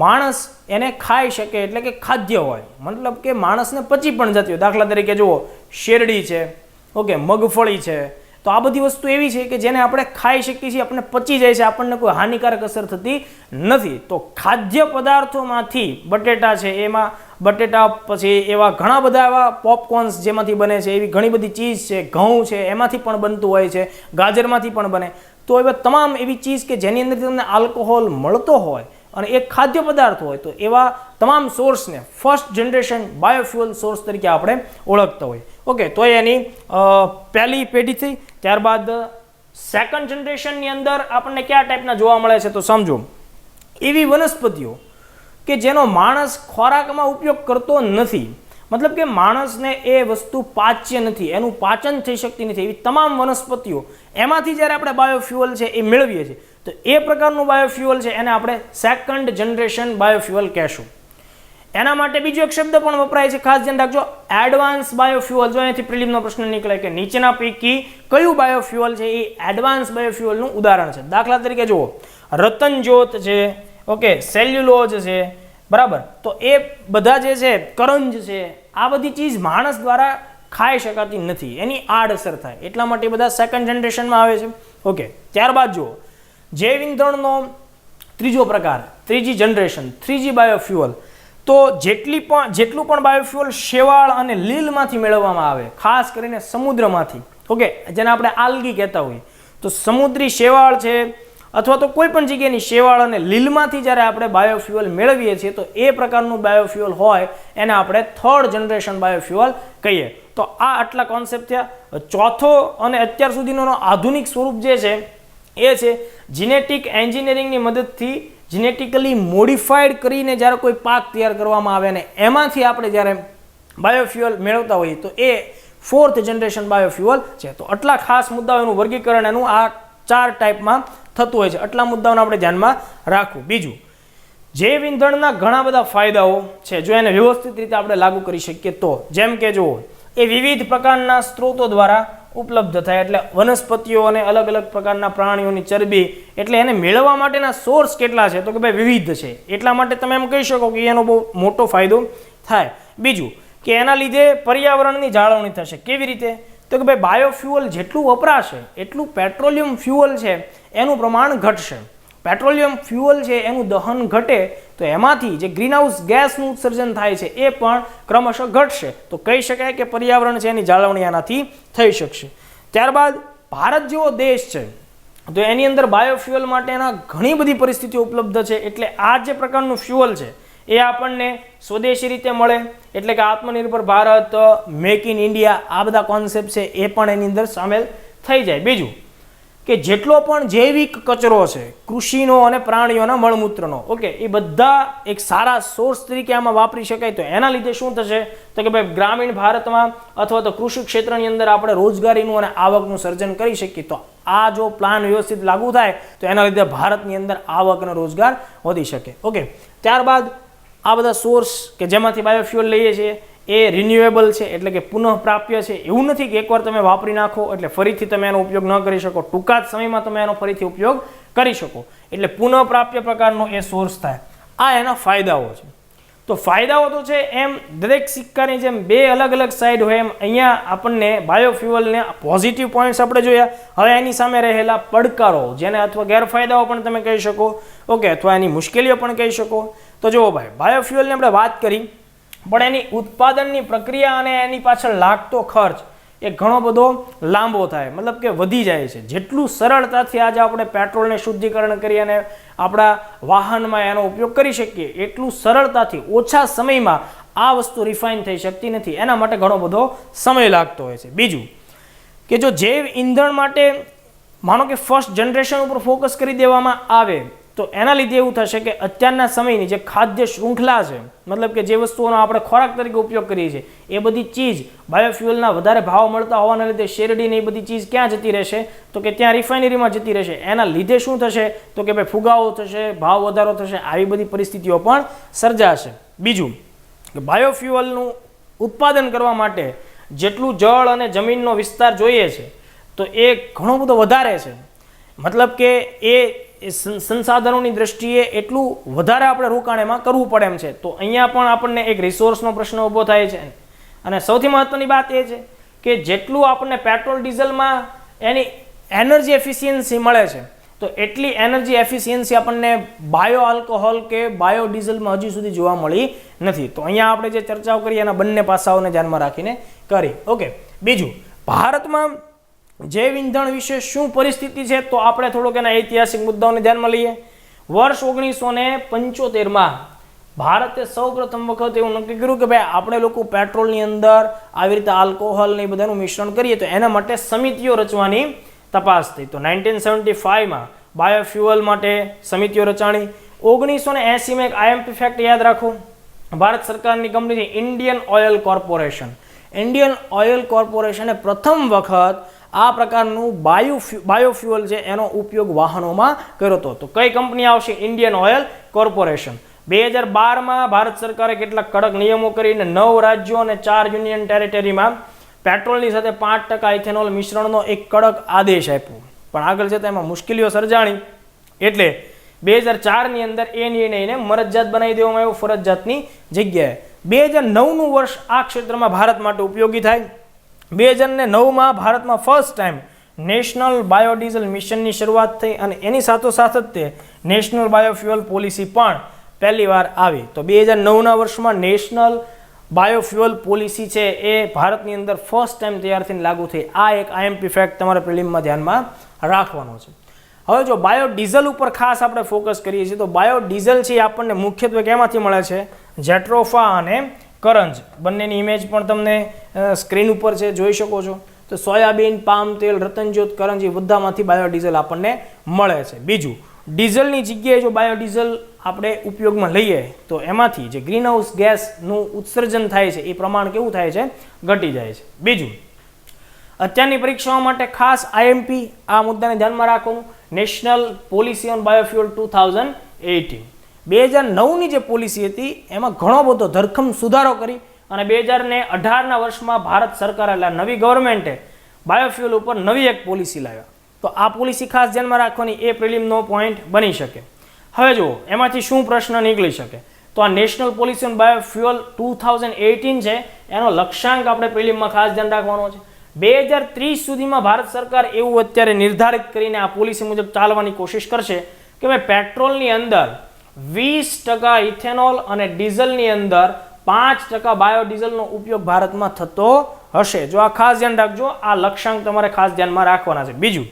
માણસ એને ખાઈ શકે, એટલે કે ખાદ્ય હોય, મતલબ કે માણસને પચી પણ જતી હોય. દાખલા તરીકે જુઓ, શેરડી છે, ઓકે, મગફળી છે. તો આ બધી વસ્તુ એવી છે કે જેને આપણે ખાઈ શકીએ છીએ, આપણને પચી જાય છે, આપણને કોઈ હાનિકારક અસર થતી નથી. તો ખાદ્ય પદાર્થોમાંથી બટેટા છે, એમાં બટેટા, પછી એવા ઘણા બધા એવા પોપકોર્ન્સ જેમાંથી બને છે, એવી ઘણી બધી ચીઝ છે, ઘઉં છે, એમાંથી પણ બનતું હોય છે, ગાજરમાંથી પણ બને. તો એવા તમામ એવી ચીઝ કે જેની અંદરથી તમને આલ્કોહોલ મળતો હોય અને એક ખાદ્ય પદાર્થ હોય, તો એવા તમામ સોર્સને ફર્સ્ટ જનરેશન બાયોફ્યુઅલ સોર્સ તરીકે આપણે ઓળખતા હોય. ઓકે, તો એની પહેલી પેઢી થઈ. ત્યારબાદ સેકન્ડ જનરેશનની અંદર આપણને કયા ટાઈપના જોવા મળે છે? તો સમજો, એવી વનસ્પતિઓ કે જેનો માણસ ખોરાકમાં ઉપયોગ કરતો નથી, મતલબ કે માણસને એ વસ્તુ પાચ્ય નથી, એનું પાચન થઈ શકતી નથી, એવી તમામ વનસ્પતિઓ, એમાંથી જ્યારે આપણે બાયોફ્યુઅલ છે એ મેળવીએ છીએ તો એ પ્રકારનું બાયોફ્યુઅલ છે એને આપણે સેકન્ડ જનરેશન બાયોફ્યુઅલ કહેશું. એના માટે બીજો એક શબ્દ પણ વપરાય છે, ખાસ ધ્યાન રાખજો, એડવાન્સ બાયોફ્યુઅલ. જો અહીંથી પ્રિલિમનો પ્રશ્ન નીકળે કે નીચેના પૈકી કયું બાયોફ્યુઅલ છે એ એડવાન્સ બાયોફ્યુઅલનું ઉદાહરણ છે. દાખલા તરીકે જુઓ, રતનજ્યોત છે, ઓકે, સેલ્યુલોઝ છે, બરાબર. તો એ બધા જે છે, કરંજ છે, આ બધી ચીજ માણસ દ્વારા ખાઈ શકાતી નથી, એની આડઅસર થાય, એટલા માટે બધા સેકન્ડ જનરેશનમાં આવે છે. ઓકે, ત્યારબાદ જુઓ, જૈવ ઇંધણનો ત્રીજો પ્રકાર, 3G જનરેશન, 3G બાયોફ્યુઅલ. તો જેટલું પણ બાયોફ્યુઅલ શેવાળ અને લીલમાંથી મેળવવામાં આવે, ખાસ કરીને સમુદ્રમાંથી, ઓકે, જેને આપણે આલ્ગી કહેતા હોઈએ, તો સમુદ્રી શેવાળ છે, અથવા તો કોઈ પણ જગ્યાની શેવાળ અને લીલમાંથી જ્યારે આપણે બાયોફ્યુઅલ મેળવીએ છીએ તો એ પ્રકારનું બાયોફ્યુઅલ હોય એને આપણે થર્ડ જનરેશન બાયોફ્યુઅલ કહીએ. તો આ આટલા કોન્સેપ્ટ થયા. ચોથો અને અત્યાર સુધીનો આધુનિક સ્વરૂપ જે છે એ છે જીનેટિક એન્જિનિયરિંગની મદદથી જીનેટિકલી મોડિફાઈડ કરીને જ્યારે કોઈ પાક તૈયાર કરવામાં આવે ને એમાંથી આપણે જ્યારે બાયોફ્યુઅલ મેળવતા હોઈએ તો એ ફોર્થ જનરેશન બાયોફ્યુઅલ છે. તો આટલા ખાસ મુદ્દાઓ એનું વર્ગીકરણ એનું આ 4 ટાઈપમાં થતું હોય છે. આટલા મુદ્દાઓને આપણે ધ્યાનમાં રાખવું. બીજું, જૈવ ઇંધણના ઘણા બધા ફાયદાઓ છે જો એને વ્યવસ્થિત રીતે આપણે લાગુ કરી શકીએ તો. જેમ કે જુઓ, એ વિવિધ પ્રકારના સ્ત્રોતો દ્વારા ઉપલબ્ધ થાય, એટલે વનસ્પતિઓ અને અલગ અલગ પ્રકારના પ્રાણીઓની ચરબી, એટલે એને મેળવવા માટેના સોર્સ કેટલા છે તો કે ભાઈ વિવિધ છે. એટલા માટે તમે એમ કહી શકો કે એનો બહુ મોટો ફાયદો થાય. બીજું કે એના લીધે પર્યાવરણની જાળવણી થશે. કેવી રીતે? તો કે ભાઈ બાયોફ્યુઅલ જેટલું વપરાશે એટલું પેટ્રોલિયમ ફ્યુઅલ છે એનું પ્રમાણ ઘટશે. પેટ્રોલિયમ ફ્યુઅલ છે એનું દહન ઘટે તો એમાંથી જે ગ્રીનહાઉસ ગેસનું ઉત્સર્જન થાય છે એ પણ ક્રમશઃ ઘટશે. તો કહી શકાય કે પર્યાવરણ છે એની જાળવણી આનાથી થઈ શકશે. ત્યારબાદ ભારત જેવો દેશ છે તો એની અંદર બાયોફ્યુઅલ માટેના ઘણી બધી પરિસ્થિતિઓ ઉપલબ્ધ છે. એટલે આ જે પ્રકારનું ફ્યુઅલ છે એ આપણને સ્વદેશી રીતે મળે, એટલે કે આત્મનિર્ભર ભારત, મેક ઇન ઇન્ડિયા, આ બધા કોન્સેપ્ટ છે એ પણ એની અંદર સામેલ થઈ જાય. બીજું કે જેટલો પણ જૈવિક કચરો છે કૃષિનો અને પ્રાણીઓના મળમૂત્રનો, ઓકે, એ બધા એક સારા સોર્સ તરીકે આમાં વાપરી શકાય. તો એના લીધે શું થશે તો કે ભાઈ ગ્રામીણ ભારતમાં અથવા તો કૃષિ ક્ષેત્રની અંદર આપણે રોજગારીનું અને આવકનું સર્જન કરી શકીએ. તો આ જો પ્લાન વ્યવસ્થિત લાગુ થાય તો એના લીધે ભારતની અંદર આવક અને રોજગાર વધી શકે. ઓકે, ત્યારબાદ આ બધા સોર્સ કે જેમાંથી બાયોફ્યુઅલ લઈએ છીએ એ રિન્યુએબલ છે, એટલે કે પુનઃપ્રાપ્ય છે. એવું નથી કે એકવાર તમે વાપરી નાખો એટલે ફરીથી તમે એનો ઉપયોગ ન કરી શકો. ટૂંકા જ સમયમાં તમે એનો ફરીથી ઉપયોગ કરી શકો. એટલે પુનઃપ્રાપ્ય પ્રકારનો એ સોર્સ થાય. આ એના ફાયદાઓ છે. તો ફાયદાઓ તો છે એમ દરેક સિક્કાની જેમ બે અલગ અલગ સાઈડ હોય એમ અહીંયા આપણને બાયોફ્યુઅલને પોઝિટિવ પોઈન્ટ્સ આપણે જોયા. હવે એની સામે રહેલા પડકારો જેને અથવા ગેરફાયદાઓ પણ તમે કહી શકો, ઓકે, અથવા એની મુશ્કેલીઓ પણ કહી શકો. તો જુઓ ભાઈ, બાયોફ્યુઅલની આપણે વાત કરી પણ એની ઉત્પાદનની પ્રક્રિયા અને એની પાછળ લાગતો ખર્ચ એ ઘણો બધો લાંબો થાય, મતલબ કે વધી જાય છે. જેટલું સરળતાથી આજે આપણે પેટ્રોલને શુદ્ધિકરણ કરી અને આપણા વાહનમાં એનો ઉપયોગ કરી શકીએ એટલું સરળતાથી ઓછા સમયમાં આ વસ્તુ રિફાઇન થઈ શકતી નથી. એના માટે ઘણો બધો સમય લાગતો હોય છે. બીજું કે જો જૈવ ઇંધણ માટે માનો કે ફર્સ્ટ જનરેશન ઉપર ફોકસ કરી દેવામાં આવે તો એના લીધે એવું થશે કે અત્યારના સમયની જે ખાદ્ય શૃંખલા છે, મતલબ કે જે વસ્તુઓનો આપણે ખોરાક તરીકે ઉપયોગ કરીએ છીએ એ બધી ચીજ બાયોફ્યુઅલના વધારે ભાવ મળતા હોવાના લીધે શેરડીને એ બધી ચીજ ક્યાં જતી રહેશે તો કે ત્યાં રિફાઇનરીમાં જતી રહેશે. એના લીધે શું થશે તો કે ભાઈ ફુગાવો થશે, ભાવ વધારો થશે, આવી બધી પરિસ્થિતિઓ પણ સર્જાશે. બીજું કે બાયોફ્યુઅલનું ઉત્પાદન કરવા માટે જેટલું જળ અને જમીનનો વિસ્તાર જોઈએ છે તો એ ઘણો બધો વધારે છે. મતલબ કે એ સંસાધનોની દ્રષ્ટિએ એટલું વધારે આપણે રોકાણ એમાં કરવું પડે એમ છે. તો અહીંયા પણ આપણને એક રિસોર્સનો પ્રશ્ન ઊભો થાય છે. અને સૌથી મહત્વની વાત એ છે કે જેટલું આપણને પેટ્રોલ ડીઝલમાં એની એનર્જી એફિશિયન્સી મળે છે તો એટલી એનર્જી એફિશિયન્સી આપણને બાયો આલ્કોહોલ કે બાયો ડીઝલમાં હજી સુધી જોવા મળી નથી. તો અહીંયા આપણે જે ચર્ચાઓ કરી એના બંને પાસાઓને ધ્યાનમાં રાખીને કરી. ઓકે, બીજું ભારતમાં જૈવ ઇંધણ વિશે શું પરિસ્થિતિ છે તો આપણે થોડોક એના ઐતિહાસિક મુદ્દાઓને ધ્યાનમાં લઈએ. વર્ષ 1975માં ભારતે સૌ પ્રથમ વખત એવું નક્કી કર્યું કે ભાઈ આપણે લોકો પેટ્રોલની અંદર આવી રીતે આલ્કોહોલ ને બધાનું મિશ્રણ કરીએ તો એના માટે સમિતિઓ રચવાની તપાસ થઈ. તો 1975માં બાયોફ્યુઅલ માટે સમિતિઓ રચાણી. 1980માં એક આઈએમપી ફેક્ટ યાદ રાખો, ભારત સરકારની કંપની છે Indian Oil Corporation. Indian Oil કોર્પોરેશને પ્રથમ વખત આ પ્રકારનું બાયોફ્યુઅલ છે એનો ઉપયોગ વાહનોમાં કર્યો હતો. તો કઈ કંપની આવશે? Indian Oil Corporation. 2012માં ભારત સરકારે કેટલાક કડક નિયમો કરીને 9 રાજ્યો અને 4 યુનિયન ટેરિટરીમાં પેટ્રોલની સાથે 5% ઇથેનોલ મિશ્રણનો એક કડક આદેશ આપ્યો. પણ આગળ જતાં એમાં મુશ્કેલીઓ સર્જાણી એટલે 2004ની અંદર એ નિર્ણયને મરજિયાત બનાવી દેવામાં આવ્યો ફરજિયાતની જગ્યાએ. 2009નું વર્ષ આ ક્ષેત્રમાં ભારત માટે ઉપયોગી થાય. 2009માં ભારતમાં ફર્સ્ટ ટાઈમ નેશનલ બાયોડીઝલ મિશનની શરૂઆત થઈ અને એની સાથોસાથ જ તે નેશનલ બાયોફ્યુઅલ પોલિસી પણ પહેલી વાર આવી. તો 2009ના વર્ષમાં નેશનલ બાયોફ્યુઅલ પોલિસી છે એ ભારતની અંદર ફર્સ્ટ ટાઈમ તૈયાર થઈને લાગુ થઈ. આ એક આઈએમપી ફેક્ટ તમારે પ્રિલિમમાં ધ્યાનમાં રાખવાનો છે. હવે જો બાયોડીઝલ ઉપર ખાસ આપણે ફોકસ કરીએ છીએ તો બાયોડીઝલ છે એ આપણને મુખ્યત્વે કેમાંથી મળે છે? જેટ્રોફા અને કરંજ. બંનેની ઇમેજ પણ તમને સ્ક્રીન ઉપર છે, જોઈ શકો છો. તો સોયાબીન, પામ તેલ, રતનજોત, કરંજ એ બધામાંથી બાયોડીઝલ આપણને મળે છે. બીજું, ડીઝલની જગ્યાએ જો બાયોડીઝલ આપણે ઉપયોગમાં લઈએ તો એમાંથી જે ગ્રીનહાઉસ ગેસનું ઉત્સર્જન થાય છે એ પ્રમાણ કેવું થાય છે? ઘટી જાય છે. બીજું, અત્યારની પરીક્ષાઓ માટે ખાસ આઈએમપી આ મુદ્દાને ધ્યાનમાં રાખવાનું. નેશનલ પોલિસી ઓન બાયોફ્યુઅલ 2018 2009ની જે પોલિસી હતી એમાં ઘણો બધો ધરખમ સુધારો કરી અને 2018ના વર્ષમાં ભારત સરકાર એટલે નવી ગવર્મેન્ટે બાયોફ્યુઅલ ઉપર નવી એક પોલિસી લાવ્યા. તો આ પોલિસી ખાસ ધ્યાનમાં રાખવાની, એ પ્રિલિમનો પોઈન્ટ બની શકે. હવે જુઓ એમાંથી શું પ્રશ્ન નીકળી શકે. તો આ નેશનલ પોલિસી ઓન બાયોફ્યુઅલ 2018 છે એનો લક્ષ્યાંક આપણે પ્રિલિમમાં ખાસ ધ્યાન રાખવાનો છે. 2030 સુધીમાં ભારત સરકાર એવું અત્યારે નિર્ધારિત કરીને આ પોલિસી મુજબ ચાલવાની કોશિશ કરશે કે ભાઈ પેટ્રોલની અંદર 20% ઇથેનોલ અને ડીઝલની અંદર 5% બાયોડીઝલનો ઉપયોગ ભારતમાં થતો હશે. જો આ ખાસ ધ્યાન રાખજો, આ લક્ષ્યાંક તમારે ખાસ ધ્યાનમાં રાખવાના છે. બીજું,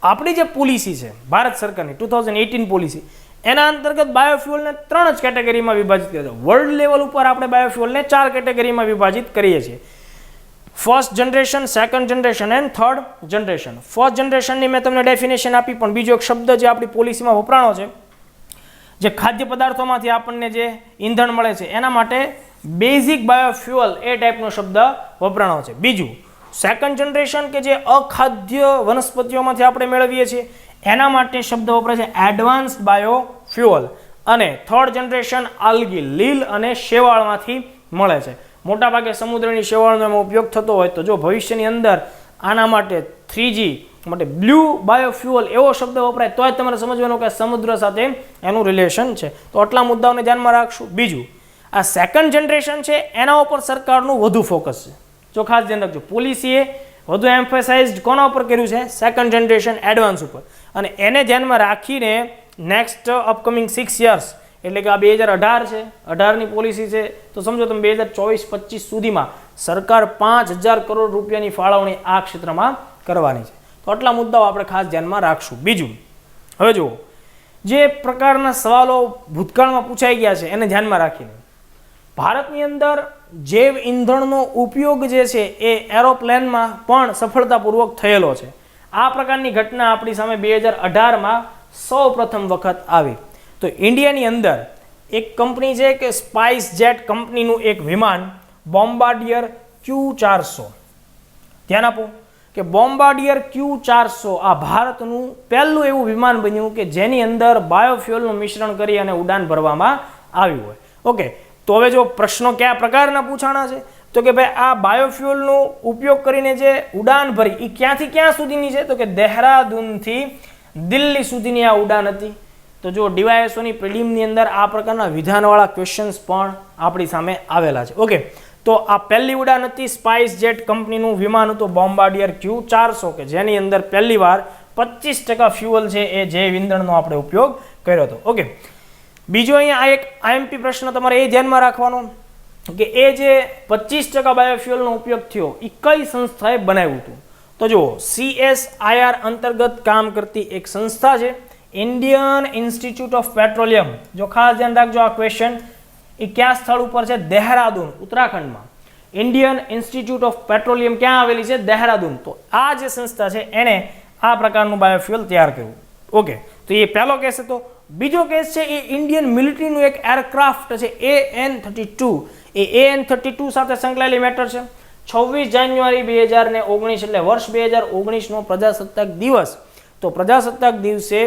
આપણી જે પોલિસી છે ભારત સરકારની 2018 પોલિસી, એના અંતર્ગત બાયોફ્યુઅલને 3 જ કેટેગરીમાં વિભાજિત કર્યા છે. વર્લ્ડ લેવલ ઉપર આપણે બાયોફ્યુઅલને 4 કેટેગરીમાં વિભાજિત કરીએ છીએ. First generation, second generation and third generation. First જનરેશનની મેં તમને ડેફિનેશન આપી, પણ બીજો એક શબ્દ જે આપણી પોલિસીમાં વપરાણો છે, જે ખાદ્ય પદાર્થોમાંથી આપણને જે ઈંધણ મળે છે એના માટે બેઝિક બાયોફ્યુઅલ એ ટાઈપનો શબ્દ વપરાણો છે. બીજું, સેકન્ડ જનરેશન કે જે અખાદ્ય વનસ્પતિઓમાંથી આપણે મેળવીએ છીએ એના માટે શબ્દ વપરાય છે એડવાન્સ્ડ બાયોફ્યુઅલ. અને થર્ડ જનરેશન આલ્ગી, લીલ અને શેવાળમાંથી મળે છે. મોટાભાગે સમુદ્રની શેવાળનો એમાં ઉપયોગ થતો હોય તો જો ભવિષ્યની અંદર આના માટે 3G માટે બ્લુ બાયોફ્યુઅલ એવો શબ્દ વપરાય તો જ તમારે સમજવાનું કે સમુદ્ર સાથે એનું રિલેશન છે. તો આટલા મુદ્દાઓને ધ્યાનમાં રાખશું. બીજું, આ સેકન્ડ જનરેશન છે એના ઉપર સરકારનું વધુ ફોકસ છે. જો ખાસ ધ્યાન રાખજો, પોલિસીએ વધુ એમ્ફેસાઇઝ કોના ઉપર કર્યું છે? સેકન્ડ જનરેશન એડવાન્સ ઉપર. અને એને ધ્યાનમાં રાખીને નેક્સ્ટ અપકમિંગ 6 યર્સ એટલે કે આ 2018 છે, 18ની પોલિસી છે, તો સમજો તમે 2024-25 સુધીમાં સરકાર 5,000 કરોડ રૂપિયાની ફાળવણી આ ક્ષેત્રમાં કરવાની છે. તો આટલા મુદ્દાઓ આપણે ખાસ ધ્યાનમાં રાખશું. બીજું, હવે જુઓ જે પ્રકારના સવાલો ભૂતકાળમાં પૂછાઈ ગયા છે એને ધ્યાનમાં રાખીને ભારતની અંદર જૈવ ઈંધણનો ઉપયોગ જે છે એ એરોપ્લેનમાં પણ સફળતાપૂર્વક થયેલો છે. આ પ્રકારની ઘટના આપણી સામે 2018માં સૌ પ્રથમ વખત આવી. તો ઇન્ડિયાની અંદર એક કંપની છે કે સ્પાઇસ જેટ કંપનીનું એક વિમાન બોમ્બાર્ડિયર Q400. ધ્યાન આપો કે બોમ્બાર્ડિયર Q400 આ ભારતનું પહેલું એવું વિમાન બન્યું કે જેની અંદર બાયોફ્યુઅલનું મિશ્રણ કરી અને ઉડાન ભરવામાં આવ્યું હોય. ઓકે, તો હવે જો પ્રશ્નો કયા પ્રકારના પૂછાણા છે તો કે ભાઈ આ બાયોફ્યુઅલનો ઉપયોગ કરીને જે ઉડાન ભરી એ ક્યાંથી ક્યાં સુધીની છે? તો કે દહેરાદૂનથી દિલ્હી સુધીની આ ઉડાન હતી. તો જો ડીવાયએસઓની પ્રિલિમની અંદર આ પ્રકારના વિધાનવાળા ક્વેશ્ચન્સ પણ આપણી સામે આવેલા છે. ઓકે, તો આ પહેલી ઉડાન હતી સ્પાઇસ જેટ કંપનીનું વિમાન હતું બોમ્બાર્ડિયર Q400 કે જેની અંદર પહેલી વાર 25% ફ્યુઅલ છે એ જૈવ ઈંધણનો આપણે ઉપયોગ કર્યો હતો. ઓકે, બીજો અહીંયા આ એક આઈએમપી પ્રશ્ન તમારે એ ધ્યાનમાં રાખવાનો કે એ જે 25% બાયોફ્યુઅલનો ઉપયોગ થયો એ કઈ સંસ્થાએ બનાવ્યું હતું? તો જુઓ, CSIR અંતર્ગત કામ કરતી એક સંસ્થા છે ઇન્ડિયન ઇન્સ્ટિટ્યૂટ ઓફ પેટ્રોલિયમ. જો ખાસ ધ્યાન રાખજો આ ક્વેશ્ચન, એ કયા સ્થળ ઉપર છે? દહેરાદૂન, ઉત્તરાખંડમાં. ઇન્ડિયન ઇન્સ્ટિટ્યૂટ ઓફ પેટ્રોલિયમ ક્યાં આવેલી છે? દહેરાદૂન. તો આ જે સંસ્થા છે એણે આ પ્રકારનું બાયોફ્યુઅલ તૈયાર કર્યું. ઓકે, તો એ પહેલો કેસ હતો. બીજો કેસ છે એ ઇન્ડિયન મિલિટરીનું એક એરક્રાફ્ટ છે AN-32. એ AN-32 સાથે સંકળાયેલી મેટર છે. 26 જાન્યુઆરી 2019 એટલે વર્ષ 2019નો પ્રજાસત્તાક દિવસ. તો પ્રજાસત્તાક દિવસે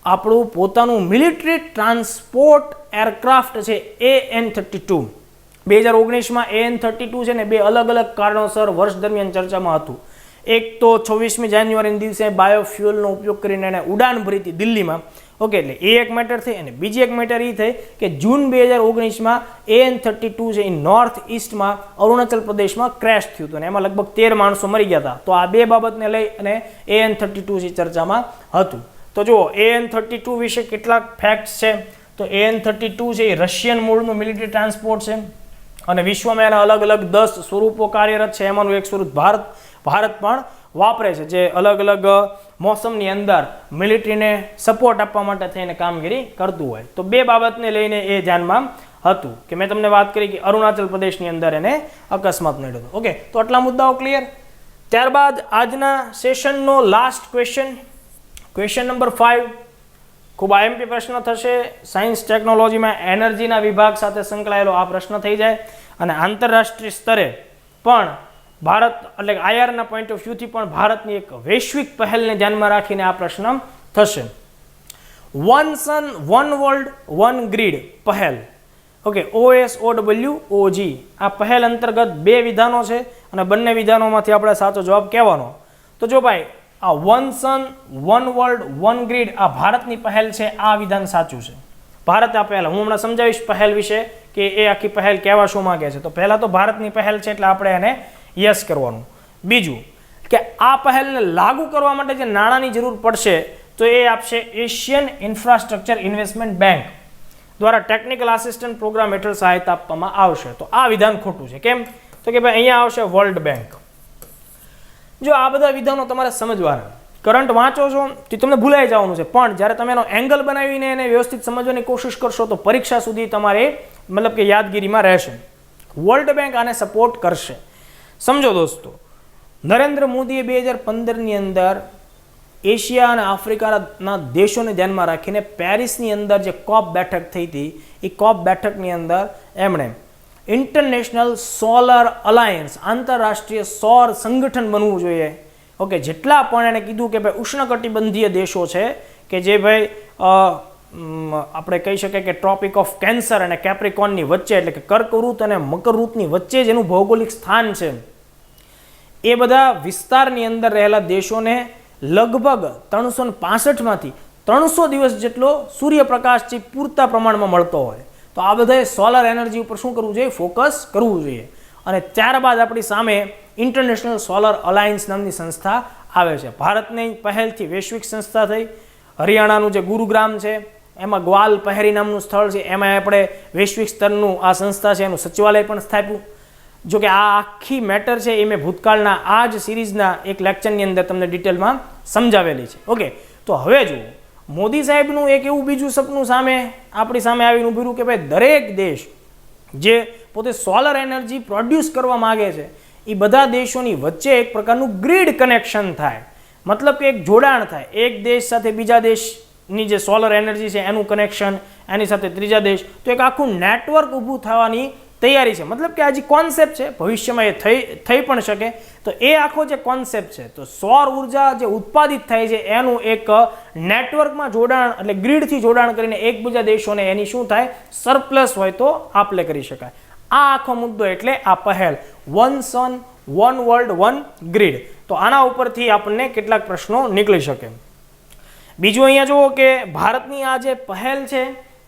આપણું પોતાનું મિલિટરી ટ્રાન્સપોર્ટ એરક્રાફ્ટ છે AN-32. 2019માં AN-32 છે ને બે અલગ અલગ કારણોસર વર્ષ દરમિયાન ચર્ચામાં હતું. એક તો 26મી જાન્યુઆરીના દિવસે બાયોફ્યુઅલનો ઉપયોગ કરીને એને ઉડાન ભરી હતી દિલ્હીમાં. ઓકે, એટલે એ એક મેટર થઈ. અને બીજી એક મેટર એ થઈ કે જૂન 2019માં AN-32 છે એ નોર્થ ઇસ્ટમાં અરુણાચલ પ્રદેશમાં ક્રેશ થયું હતું અને એમાં લગભગ 13 માણસો મરી ગયા હતા. તો આ બે બાબતને લઈ અને AN-32 છે ચર્ચામાં હતું. તો જુઓ AN-32 વિશે કેટલાક ફેક્ટ્સ છે. તો AN-32 છે એ રશિયન મૂળનું મિલિટરી ટ્રાન્સપોર્ટ છે અને વિશ્વમાં એના અલગ અલગ 10 સ્વરૂપો કાર્યરત છે. એમાંનું એક સ્વરૂપ ભારત પણ વાપરે છે, જે અલગ અલગ મોસમની અંદર મિલિટરીને સપોર્ટ આપવા માટે થઈને કામગીરી કરતું હોય. તો બે બાબતને લઈને એ ધ્યાનમાં હતું કે મેં તમને વાત કરી કે અરુણાચલ પ્રદેશની અંદર એને અકસ્માત નડ્યો હતો. ઓકે, તો આટલા મુદ્દાઓ ક્લિયર. ત્યારબાદ આજના સેશનનો લાસ્ટ ક્વેશ્ચન નંબર 5, ખૂબ આઈએમપી પ્રશ્ન થશે. સાયન્સ ટેકનોલોજીમાં એનર્જીના વિભાગ સાથે સંકળાયેલો આ પ્રશ્ન થઈ જાય અને આંતરરાષ્ટ્રીય સ્તરે પણ ભારત એટલે આઈઆરના પોઈન્ટ ઓફ વ્યૂથી પણ ભારતની એક વૈશ્વિક પહેલને ધ્યાનમાં રાખીને આ પ્રશ્ન થશે. વન સન વન વર્લ્ડ વન ગ્રીડ પહેલ, ઓકે, OSOWOG. આ પહેલ અંતર્ગત બે વિધાનો છે અને બંને વિધાનોમાંથી આપણે સાચો જવાબ કહેવાનો. તો જો ભાઈ આ વન સન વન વર્લ્ડ વન ગ્રીડ આ ભારતની પહેલ છે, આ વિધાન સાચું છે. ભારત આ પહેલ, હું હમણાં સમજાવીશ પહેલ વિશે કે એ આખી પહેલ કહેવા શું માંગે છે. તો પહેલા તો ભારતની પહેલ છે એટલે આપણે એને યસ કરવાનું. બીજું કે આ પહેલને લાગુ કરવા માટે જે નાણાંની જરૂર પડશે તો એ આપશે એશિયન ઇન્ફ્રાસ્ટ્રક્ચર ઇન્વેસ્ટમેન્ટ બેંક દ્વારા ટેકનિકલ આસિસ્ટન્ટ પ્રોગ્રામ હેઠળ સહાયતા આપવામાં આવશે. તો આ વિધાન ખોટું છે. કેમ? તો કે ભાઈ અહીંયા આવશે વર્લ્ડ બેંક. જો આ બધા વિધાનો તમારે સમજવાના, કરંટ વાંચો છો તો તમને ભૂલાઈ જવાનું છે, પણ જ્યારે તમે એનો એંગલ બનાવીને એને વ્યવસ્થિત સમજવાની કોશિશ કરશો તો પરીક્ષા સુધી તમારે મતલબ કે યાદગીરીમાં રહેશે. વર્લ્ડ બેંક આને સપોર્ટ કરશે. સમજો દોસ્તો, નરેન્દ્ર મોદીએ 2015ની અંદર એશિયા અને આફ્રિકાના દેશોને ધ્યાનમાં રાખીને પેરિસની અંદર જે કોપ બેઠક થઈ હતી, એ કોપ બેઠકની અંદર એમણે ઇન્ટરનેશનલ સોલર અલાયન્સ, આંતરરાષ્ટ્રીય સૌર સંગઠન બનવું જોઈએ. ઓકે, જેટલા પણ એણે કીધું કે ભાઈ ઉષ્ણકટિબંધીય દેશો છે કે જે ભાઈ આપણે કહી શકીએ કે ટ્રોપિક ઓફ કેન્સર અને કેપ્રિકોનની વચ્ચે એટલે કે કર્કવૃત અને મકરવૃતની વચ્ચે જેનું ભૌગોલિક સ્થાન છે, એ બધા વિસ્તારની અંદર રહેલા દેશોને લગભગ 365માંથી 300 દિવસ જેટલો સૂર્યપ્રકાશથી પૂરતા પ્રમાણમાં મળતો હોય. તો આ બધાએ સોલર એનર્જી ઉપર શું કરવું જોઈએ? ફોકસ કરવું જોઈએ. અને ત્યારબાદ આપણી સામે ઇન્ટરનેશનલ સોલર અલાયન્સ નામની સંસ્થા આવે છે. ભારતની પહેલથી વૈશ્વિક સંસ્થા થઈ. હરિયાણાનું જે ગુરુગ્રામ છે એમાં ગ્વાલ પહેરી નામનું સ્થળ છે, એમાં આપણે વૈશ્વિક સ્તરનું આ સંસ્થા છે એનું સચિવાલય પણ સ્થાપ્યું. જો કે આ આખી મેટર છે એ મેં ભૂતકાળના આ જ સિરીઝના એક લેક્ચરની અંદર તમને ડિટેલમાં સમજાવેલી છે. ઓકે, તો હવે જુઓ, મોદી સાહેબનું એક એવું બીજું સપનું આપણી સામે આવીને ઉભી રહ્યું કે ભાઈ દરેક દેશ જે પોતે સોલર એનર્જી પ્રોડ્યુસ કરવા માગે છે એ બધા દેશોની વચ્ચે એક પ્રકારનું ગ્રીડ કનેક્શન થાય. મતલબ કે એક જોડાણ થાય, એક દેશ સાથે બીજા દેશની જે સોલર એનર્જી છે એનું કનેક્શન, એની સાથે ત્રીજા દેશ, તો એક આખું નેટવર્ક ઊભું થવાની તૈયારી છે. મતલબ કે આ જે કોન્સેપ્ટ છે ભવિષ્યમાં એ થઈ પણ શકે. તો એ આખો જે કોન્સેપ્ટ છે, તો સૌર ઉર્જા જે ઉત્પાદિત થાય છે એનું એક નેટવર્કમાં જોડાણ એટલે ગ્રીડથી જોડાણ કરીને એકબીજા દેશોને એની શું થાય, સરપ્લસ હોય તો આપલે કરી શકાય. આ આખો મુદ્દો એટલે આ પહેલ વન સન વન વર્લ્ડ વન ગ્રીડ. તો આના ઉપરથી આપણને કેટલાક પ્રશ્નો નીકળી શકે. બીજું અહીંયા જુઓ કે ભારતની આ જે પહેલ છે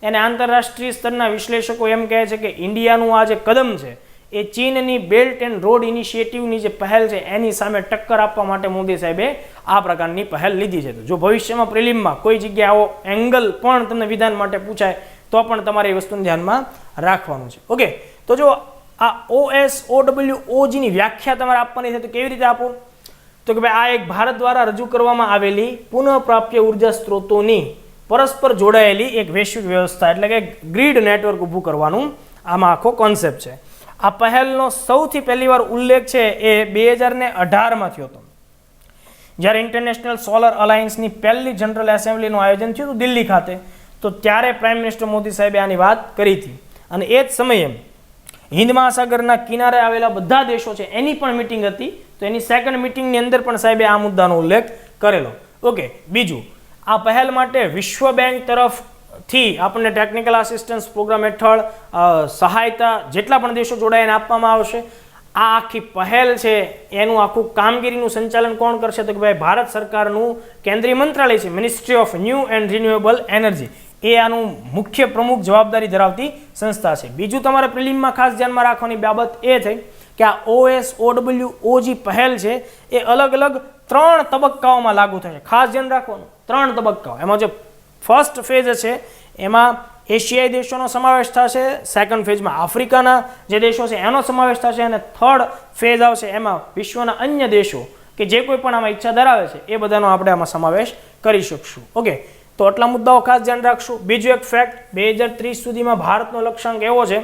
એને આંતરરાષ્ટ્રીય સ્તરના વિશ્લેષકો એમ કહે છે કે ઇન્ડિયાનું આ જે કદમ છે એ ચીનની બેલ્ટ એન્ડ રોડ ઇનિશિયેટિવની જે પહેલ છે એની સામે ટક્કર આપવા માટે મોદી સાહેબે આ પ્રકારની પહેલ લીધી છે. તો જો ભવિષ્યમાં પ્રિલિમમાં કોઈ જગ્યાએ આવો એંગલ પણ તમને વિધાન માટે પૂછાય તો પણ તમારે એ વસ્તુને ધ્યાનમાં રાખવાનું છે. ઓકે, તો જો આ OSOWOG ની વ્યાખ્યા તમારે આપવાની છે તો કેવી રીતે આપો? તો કે ભાઈ આ એક ભારત દ્વારા રજૂ કરવામાં આવેલી પુનઃપ્રાપ્ય ઉર્જા સ્ત્રોતોની પરસ્પર જોડાયેલી એક વૈશ્વિક વ્યવસ્થા એટલે કે ગ્રીડ નેટવર્ક ઊભું કરવાનું આમાં આખો કોન્સેપ્ટ છે. આ પહેલનો સૌથી પહેલી વાર ઉલ્લેખ છે એ 2018માં થયો હતો, જ્યારે ઇન્ટરનેશનલ સોલર અલાયન્સની પહેલી જનરલ એસેમ્બલીનું આયોજન થયું હતું દિલ્હી ખાતે. તો ત્યારે પ્રાઇમ મિનિસ્ટર મોદી સાહેબે આની વાત કરી હતી અને એ જ સમયે હિન્દ મહાસાગરના કિનારે આવેલા બધા દેશો છે એની પણ મિટિંગ હતી. તો એની સેકન્ડ મિટિંગની અંદર પણ સાહેબે આ મુદ્દાનો ઉલ્લેખ કરેલો. ઓકે, બીજું આ પહેલ માટે વિશ્વ બેંક તરફથી આપણને ટેકનિકલ આસિસ્ટન્સ પ્રોગ્રામ હેઠળ સહાયતા જેટલા પણ દેશો જોડાઈને આપવામાં આવશે. આ આખી પહેલ છે એનું આખું કામગીરીનું સંચાલન કોણ કરશે? તો કે ભાઈ ભારત સરકારનું કેન્દ્રીય મંત્રાલય છે, Ministry of New and Renewable Energy, એ આનું મુખ્ય પ્રમુખ જવાબદારી ધરાવતી સંસ્થા છે. બીજું તમારે પ્રિલિમમાં ખાસ ધ્યાનમાં રાખવાની બાબત એ થઈ કે આ OSOWOG પહેલ છે એ અલગ અલગ 3 તબક્કાઓમાં લાગુ થશે. ખાસ ધ્યાન રાખવાનું, 3 તબક્કાઓ. એમાં જે ફર્સ્ટ ફેઝ છે એમાં એશિયાઈ દેશોનો સમાવેશ થશે, સેકન્ડ ફેઝમાં આફ્રિકાના જે દેશો છે એનો સમાવેશ થશે અને થર્ડ ફેઝ આવશે એમાં વિશ્વના અન્ય દેશો કે જે કોઈ પણ આમાં ઈચ્છા ધરાવે છે એ બધાનો આપણે આમાં સમાવેશ કરી શકશું. ઓકે, તો આટલા મુદ્દાઓ ખાસ ધ્યાન રાખશું. બીજું એક ફેક્ટ, 2030 સુધીમાં ભારતનો લક્ષ્યાંક એવો છે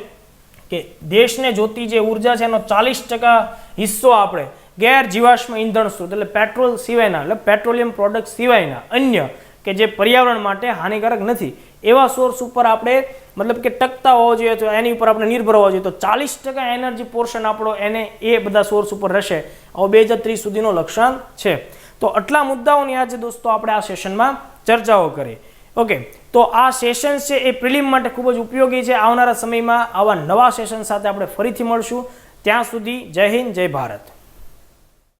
કે દેશને જોતી જે ઉર્જા છે એનો 40% હિસ્સો આપણે ગેર જીવાશ્મ ઇંધણ સ્ત્રોત એટલે પેટ્રોલ સિવાયના એટલે પેટ્રોલિયમ પ્રોડક્ટ સિવાયના અન્ય કે જે પર્યાવરણ માટે હાનિકારક નથી એવા સોર્સ ઉપર આપણે મતલબ કે ટકતા હોવો જોઈએ, તો એની ઉપર આપણે નિર્ભર હોવો જોઈએ. તો 40% એનર્જી પોર્શન આપણો એને એ બધા સોર્સ ઉપર રહેશે. આવો 2030 સુધીનો લક્ષ્યાંક છે. તો આટલા મુદ્દાઓની આજે દોસ્તો આપણે આ સેશનમાં ચર્ચાઓ કરી. ઓકે, તો આ સેશન છે એ પ્રિલિમ માટે ખૂબ જ ઉપયોગી છે. આવનારા સમયમાં આવા નવા સેશન સાથે આપણે ફરીથી મળશું. ત્યાં સુધી જય હિન્દ, જય ભારત.